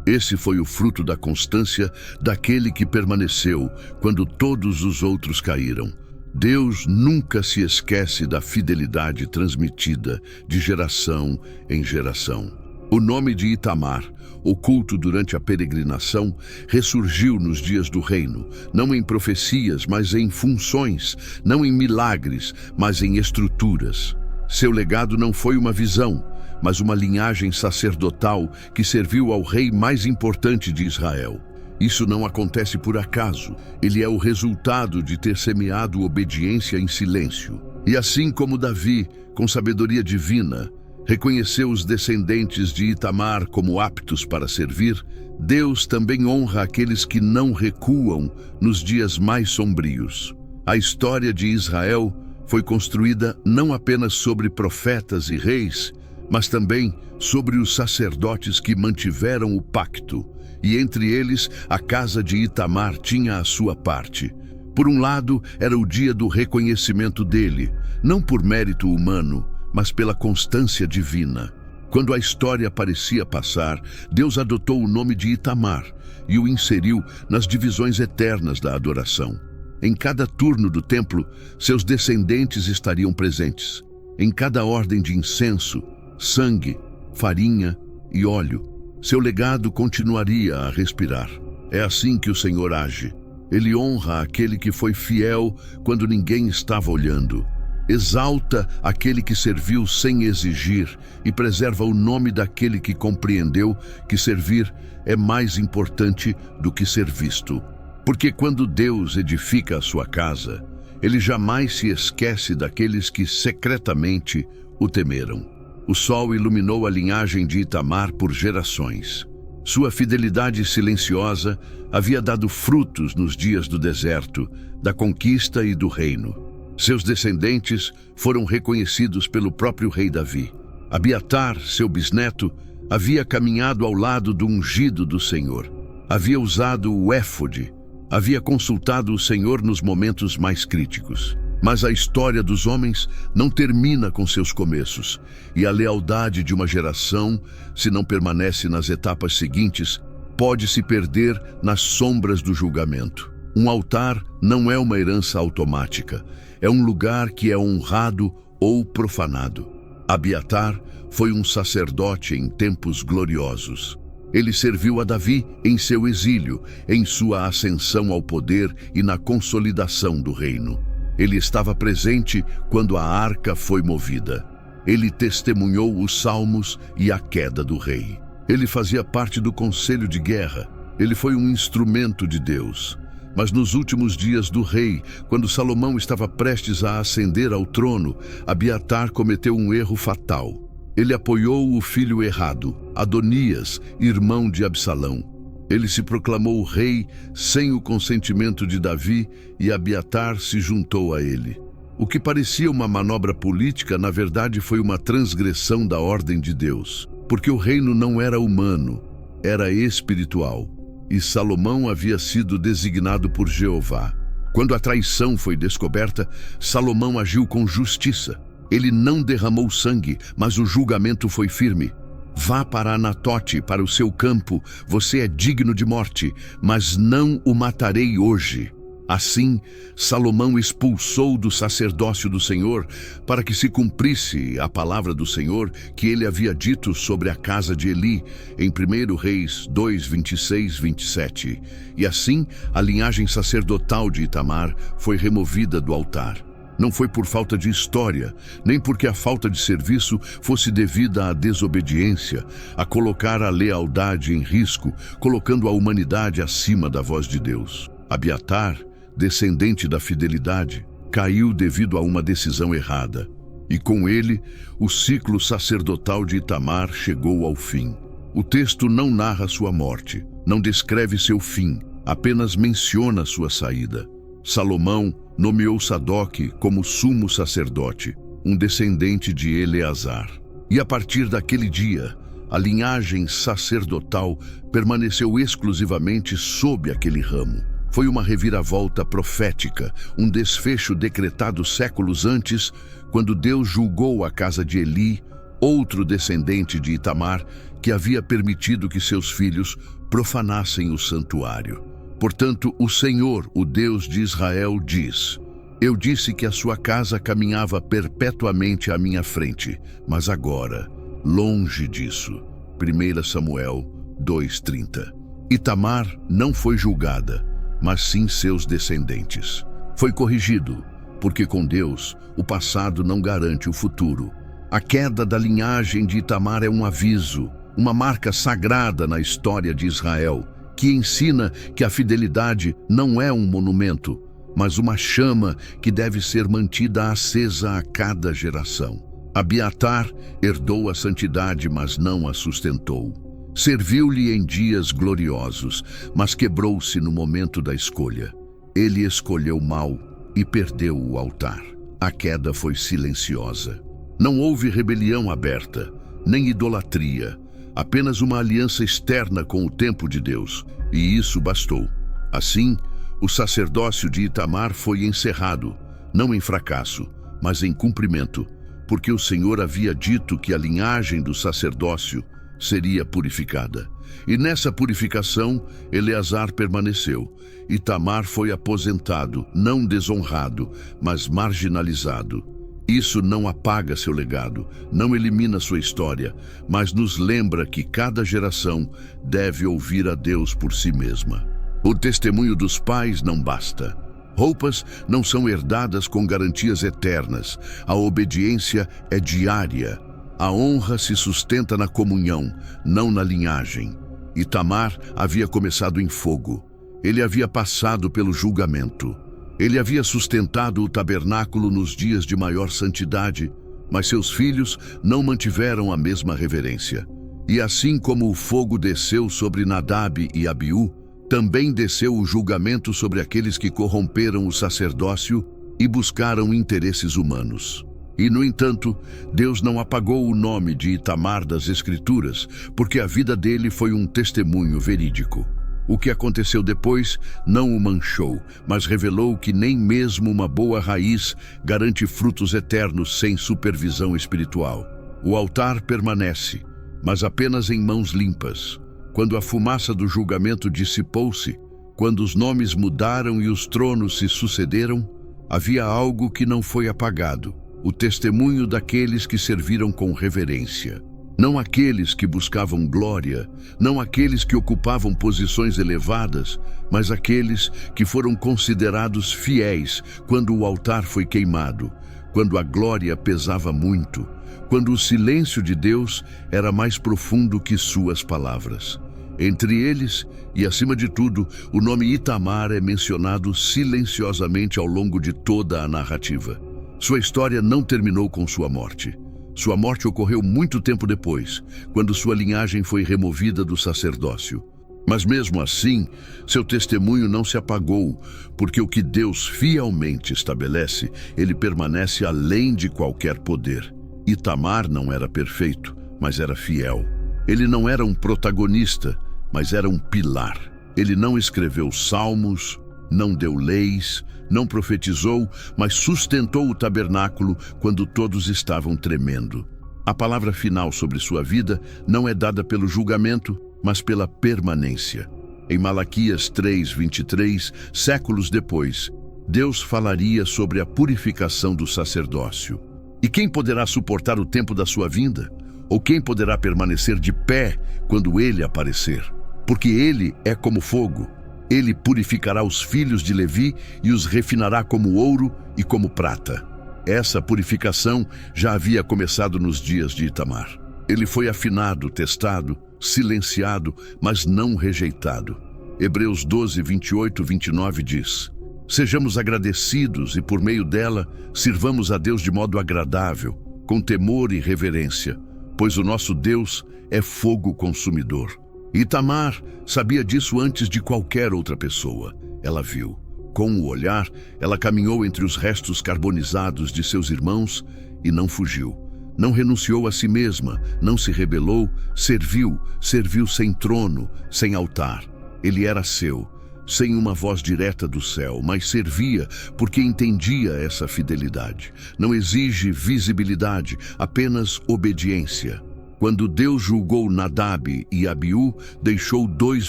Esse foi o fruto da constância daquele que permaneceu quando todos os outros caíram. Deus nunca se esquece da fidelidade transmitida de geração em geração. O nome de Itamar, oculto durante a peregrinação, ressurgiu nos dias do reino, não em profecias, mas em funções, não em milagres, mas em estruturas. Seu legado não foi uma visão, mas uma linhagem sacerdotal que serviu ao rei mais importante de Israel. Isso não acontece por acaso. Ele é o resultado de ter semeado obediência em silêncio. E assim como Davi, com sabedoria divina, reconheceu os descendentes de Itamar como aptos para servir, Deus também honra aqueles que não recuam nos dias mais sombrios. A história de Israel foi construída não apenas sobre profetas e reis, mas também sobre os sacerdotes que mantiveram o pacto, e entre eles a casa de Itamar tinha a sua parte. Por um lado, era o dia do reconhecimento dele, não por mérito humano, mas pela constância divina. Quando a história parecia passar, Deus adotou o nome de Itamar e o inseriu nas divisões eternas da adoração. Em cada turno do templo, seus descendentes estariam presentes. Em cada ordem de incenso, sangue, farinha e óleo, seu legado continuaria a respirar. É assim que o Senhor age. Ele honra aquele que foi fiel quando ninguém estava olhando. Exalta aquele que serviu sem exigir e preserva o nome daquele que compreendeu que servir é mais importante do que ser visto. Porque quando Deus edifica a sua casa, ele jamais se esquece daqueles que secretamente o temeram. O sol iluminou a linhagem de Itamar por gerações. Sua fidelidade silenciosa havia dado frutos nos dias do deserto, da conquista e do reino. Seus descendentes foram reconhecidos pelo próprio rei Davi. Abiatar, seu bisneto, havia caminhado ao lado do ungido do Senhor. Havia usado o éfode, Havia consultado o Senhor nos momentos mais críticos. Mas a história dos homens não termina com seus começos, e a lealdade de uma geração, se não permanece nas etapas seguintes, pode se perder nas sombras do julgamento. Um altar não é uma herança automática, é um lugar que é honrado ou profanado. Abiatar foi um sacerdote em tempos gloriosos. Ele serviu a Davi em seu exílio, em sua ascensão ao poder e na consolidação do reino. Ele estava presente quando a arca foi movida. Ele testemunhou os salmos e a queda do rei. Ele fazia parte do conselho de guerra. Ele foi um instrumento de Deus. Mas nos últimos dias do rei, quando Salomão estava prestes a ascender ao trono, Abiatar cometeu um erro fatal. Ele apoiou o filho errado, Adonias, irmão de Absalão. Ele se proclamou rei sem o consentimento de Davi e Abiatar se juntou a ele. O que parecia uma manobra política, na verdade, foi uma transgressão da ordem de Deus, porque o reino não era humano, era espiritual, e Salomão havia sido designado por Jeová. Quando a traição foi descoberta, Salomão agiu com justiça. Ele não derramou sangue, mas o julgamento foi firme. Vá para Anatote, para o seu campo, você é digno de morte, mas não o matarei hoje. Assim, Salomão expulsou do sacerdócio do Senhor para que se cumprisse a palavra do Senhor que ele havia dito sobre a casa de Eli, em 1 Reis 2, 26, 27. E assim, a linhagem sacerdotal de Itamar foi removida do altar. Não foi por falta de história, nem porque a falta de serviço fosse devida à desobediência, a colocar a lealdade em risco, colocando a humanidade acima da voz de Deus. Abiatar, descendente da fidelidade, caiu devido a uma decisão errada. E com ele, o ciclo sacerdotal de Itamar chegou ao fim. O texto não narra sua morte, não descreve seu fim, apenas menciona sua saída. Salomão nomeou Sadoque como sumo sacerdote, um descendente de Eleazar. E a partir daquele dia, a linhagem sacerdotal permaneceu exclusivamente sob aquele ramo. Foi uma reviravolta profética, um desfecho decretado séculos antes, quando Deus julgou a casa de Eli, outro descendente de Itamar, que havia permitido que seus filhos profanassem o santuário. Portanto, o Senhor, o Deus de Israel, diz: Eu disse que a sua casa caminhava perpetuamente à minha frente, mas agora, longe disso. 1 Samuel 2:30. Itamar não foi julgada, mas sim seus descendentes. Foi corrigido, porque com Deus, o passado não garante o futuro. A queda da linhagem de Itamar é um aviso, uma marca sagrada na história de Israel, que ensina que a fidelidade não é um monumento, mas uma chama que deve ser mantida acesa a cada geração. Abiatar herdou a santidade, mas não a sustentou. Serviu-lhe em dias gloriosos, mas quebrou-se no momento da escolha. Ele escolheu mal e perdeu o altar. A queda foi silenciosa. Não houve rebelião aberta, nem idolatria, apenas uma aliança externa com o templo de Deus, e isso bastou. Assim, o sacerdócio de Itamar foi encerrado, não em fracasso, mas em cumprimento, porque o Senhor havia dito que a linhagem do sacerdócio seria purificada. E nessa purificação, Eleazar permaneceu. Itamar foi aposentado, não desonrado, mas marginalizado. Isso não apaga seu legado, não elimina sua história, mas nos lembra que cada geração deve ouvir a Deus por si mesma. O testemunho dos pais não basta. Roupas não são herdadas com garantias eternas. A obediência é diária. A honra se sustenta na comunhão, não na linhagem. Itamar havia começado em fogo. Ele havia passado pelo julgamento. Ele havia sustentado o tabernáculo nos dias de maior santidade, mas seus filhos não mantiveram a mesma reverência. E assim como o fogo desceu sobre Nadab e Abiú, também desceu o julgamento sobre aqueles que corromperam o sacerdócio e buscaram interesses humanos. E, no entanto, Deus não apagou o nome de Itamar das Escrituras, porque a vida dele foi um testemunho verídico. O que aconteceu depois não o manchou, mas revelou que nem mesmo uma boa raiz garante frutos eternos sem supervisão espiritual. O altar permanece, mas apenas em mãos limpas. Quando a fumaça do julgamento dissipou-se, quando os nomes mudaram e os tronos se sucederam, havia algo que não foi apagado: o testemunho daqueles que serviram com reverência. Não aqueles que buscavam glória, não aqueles que ocupavam posições elevadas, mas aqueles que foram considerados fiéis quando o altar foi queimado, quando a glória pesava muito, quando o silêncio de Deus era mais profundo que suas palavras. Entre eles, e acima de tudo, o nome Itamar é mencionado silenciosamente ao longo de toda a narrativa. Sua história não terminou com sua morte. Sua morte ocorreu muito tempo depois, quando sua linhagem foi removida do sacerdócio. Mas mesmo assim, seu testemunho não se apagou, porque o que Deus fielmente estabelece, ele permanece além de qualquer poder. Itamar não era perfeito, mas era fiel. Ele não era um protagonista, mas era um pilar. Ele não escreveu salmos, não deu leis, não profetizou, mas sustentou o tabernáculo quando todos estavam tremendo. A palavra final sobre sua vida não é dada pelo julgamento, mas pela permanência. Em Malaquias 3:23, séculos depois, Deus falaria sobre a purificação do sacerdócio. E quem poderá suportar o tempo da sua vinda? Ou quem poderá permanecer de pé quando ele aparecer? Porque ele é como fogo. Ele purificará os filhos de Levi e os refinará como ouro e como prata. Essa purificação já havia começado nos dias de Itamar. Ele foi afinado, testado, silenciado, mas não rejeitado. Hebreus 12:28-29 diz: Sejamos agradecidos e por meio dela sirvamos a Deus de modo agradável, com temor e reverência, pois o nosso Deus é fogo consumidor. Itamar sabia disso antes de qualquer outra pessoa. Ela viu. Com o olhar, ela caminhou entre os restos carbonizados de seus irmãos e não fugiu. Não renunciou a si mesma, não se rebelou, serviu sem trono, sem altar. Ele era seu, sem uma voz direta do céu, mas servia porque entendia essa fidelidade. Não exige visibilidade, apenas obediência. Quando Deus julgou Nadab e Abiú, deixou 2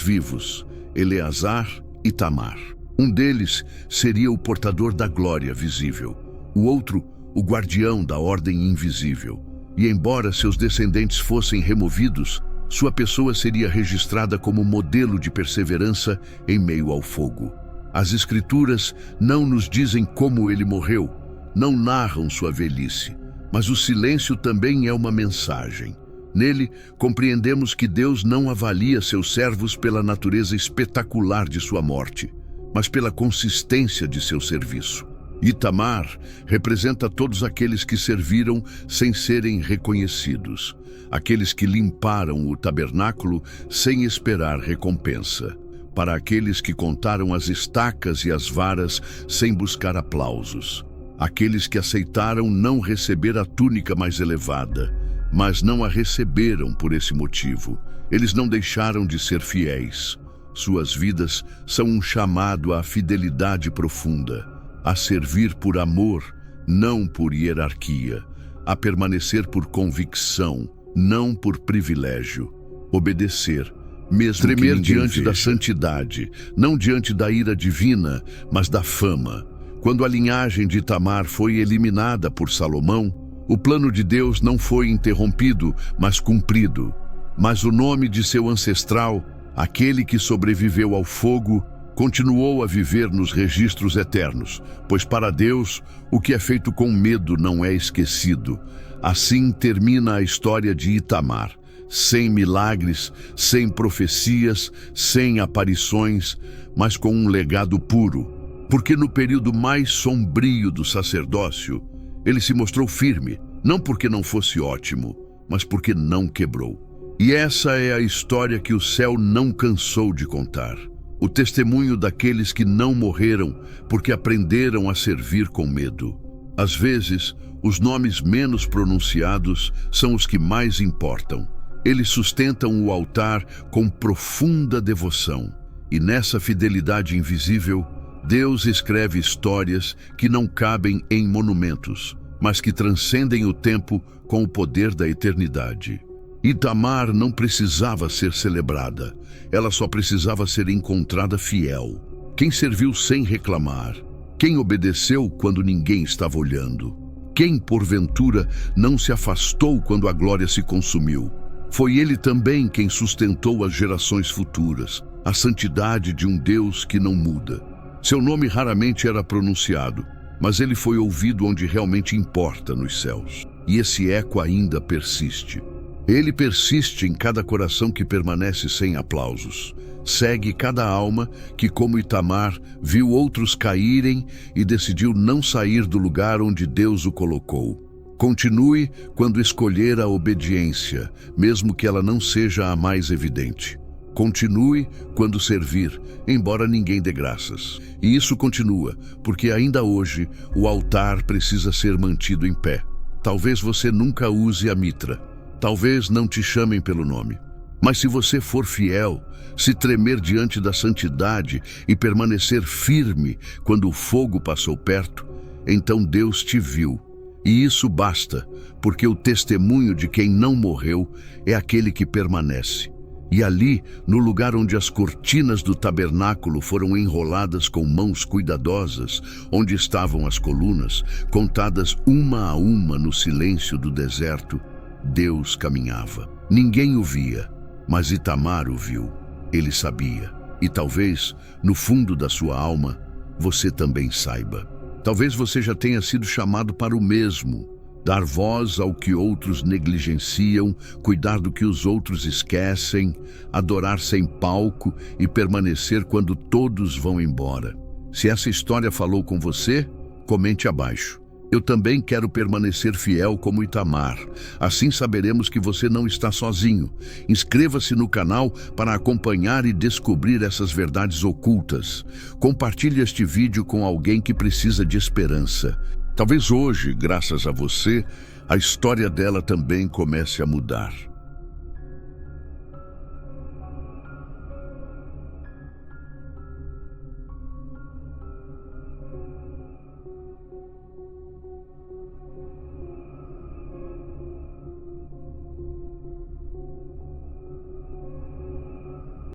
vivos, Eleazar e Itamar. Um deles seria o portador da glória visível, o outro, o guardião da ordem invisível. E embora seus descendentes fossem removidos, sua pessoa seria registrada como modelo de perseverança em meio ao fogo. As Escrituras não nos dizem como ele morreu, não narram sua velhice, mas o silêncio também é uma mensagem. Nele, compreendemos que Deus não avalia seus servos pela natureza espetacular de sua morte, mas pela consistência de seu serviço. Itamar representa todos aqueles que serviram sem serem reconhecidos, aqueles que limparam o tabernáculo sem esperar recompensa, para aqueles que contaram as estacas e as varas sem buscar aplausos, aqueles que aceitaram não receber a túnica mais elevada, mas não a receberam por esse motivo. Eles não deixaram de ser fiéis. Suas vidas são um chamado à fidelidade profunda, a servir por amor, não por hierarquia, a permanecer por convicção, não por privilégio, obedecer, mesmo tremer diante da santidade, não diante da ira divina, mas da fama. Quando a linhagem de Itamar foi eliminada por Salomão, o plano de Deus não foi interrompido, mas cumprido. Mas o nome de seu ancestral, aquele que sobreviveu ao fogo, continuou a viver nos registros eternos, pois para Deus, o que é feito com medo não é esquecido. Assim termina a história de Itamar, sem milagres, sem profecias, sem aparições, mas com um legado puro. Porque no período mais sombrio do sacerdócio, ele se mostrou firme, não porque não fosse ótimo, mas porque não quebrou. E essa é a história que o céu não cansou de contar. O testemunho daqueles que não morreram porque aprenderam a servir com medo. Às vezes, os nomes menos pronunciados são os que mais importam. Eles sustentam o altar com profunda devoção. E nessa fidelidade invisível, Deus escreve histórias que não cabem em monumentos, mas que transcendem o tempo com o poder da eternidade. Itamar não precisava ser celebrada, ela só precisava ser encontrada fiel. Quem serviu sem reclamar, quem obedeceu quando ninguém estava olhando, quem, porventura, não se afastou quando a glória se consumiu. Foi ele também quem sustentou as gerações futuras, a santidade de um Deus que não muda. Seu nome raramente era pronunciado, mas ele foi ouvido onde realmente importa, nos céus. E esse eco ainda persiste. Ele persiste em cada coração que permanece sem aplausos. Segue cada alma que, como Itamar, viu outros caírem e decidiu não sair do lugar onde Deus o colocou. Continue quando escolher a obediência, mesmo que ela não seja a mais evidente. Continue quando servir, embora ninguém dê graças. E isso continua, porque ainda hoje o altar precisa ser mantido em pé. Talvez você nunca use a mitra, talvez não te chamem pelo nome. Mas se você for fiel, se tremer diante da santidade e permanecer firme quando o fogo passou perto, então Deus te viu. E isso basta, porque o testemunho de quem não morreu é aquele que permanece. E ali, no lugar onde as cortinas do tabernáculo foram enroladas com mãos cuidadosas, onde estavam as colunas, contadas uma a uma no silêncio do deserto, Deus caminhava. Ninguém o via, mas Itamar o viu. Ele sabia. E talvez, no fundo da sua alma, você também saiba. Talvez você já tenha sido chamado para o mesmo. Dar voz ao que outros negligenciam, cuidar do que os outros esquecem, adorar sem palco e permanecer quando todos vão embora. Se essa história falou com você, comente abaixo. Eu também quero permanecer fiel como Itamar. Assim saberemos que você não está sozinho. Inscreva-se no canal para acompanhar e descobrir essas verdades ocultas. Compartilhe este vídeo com alguém que precisa de esperança. Talvez hoje, graças a você, a história dela também comece a mudar.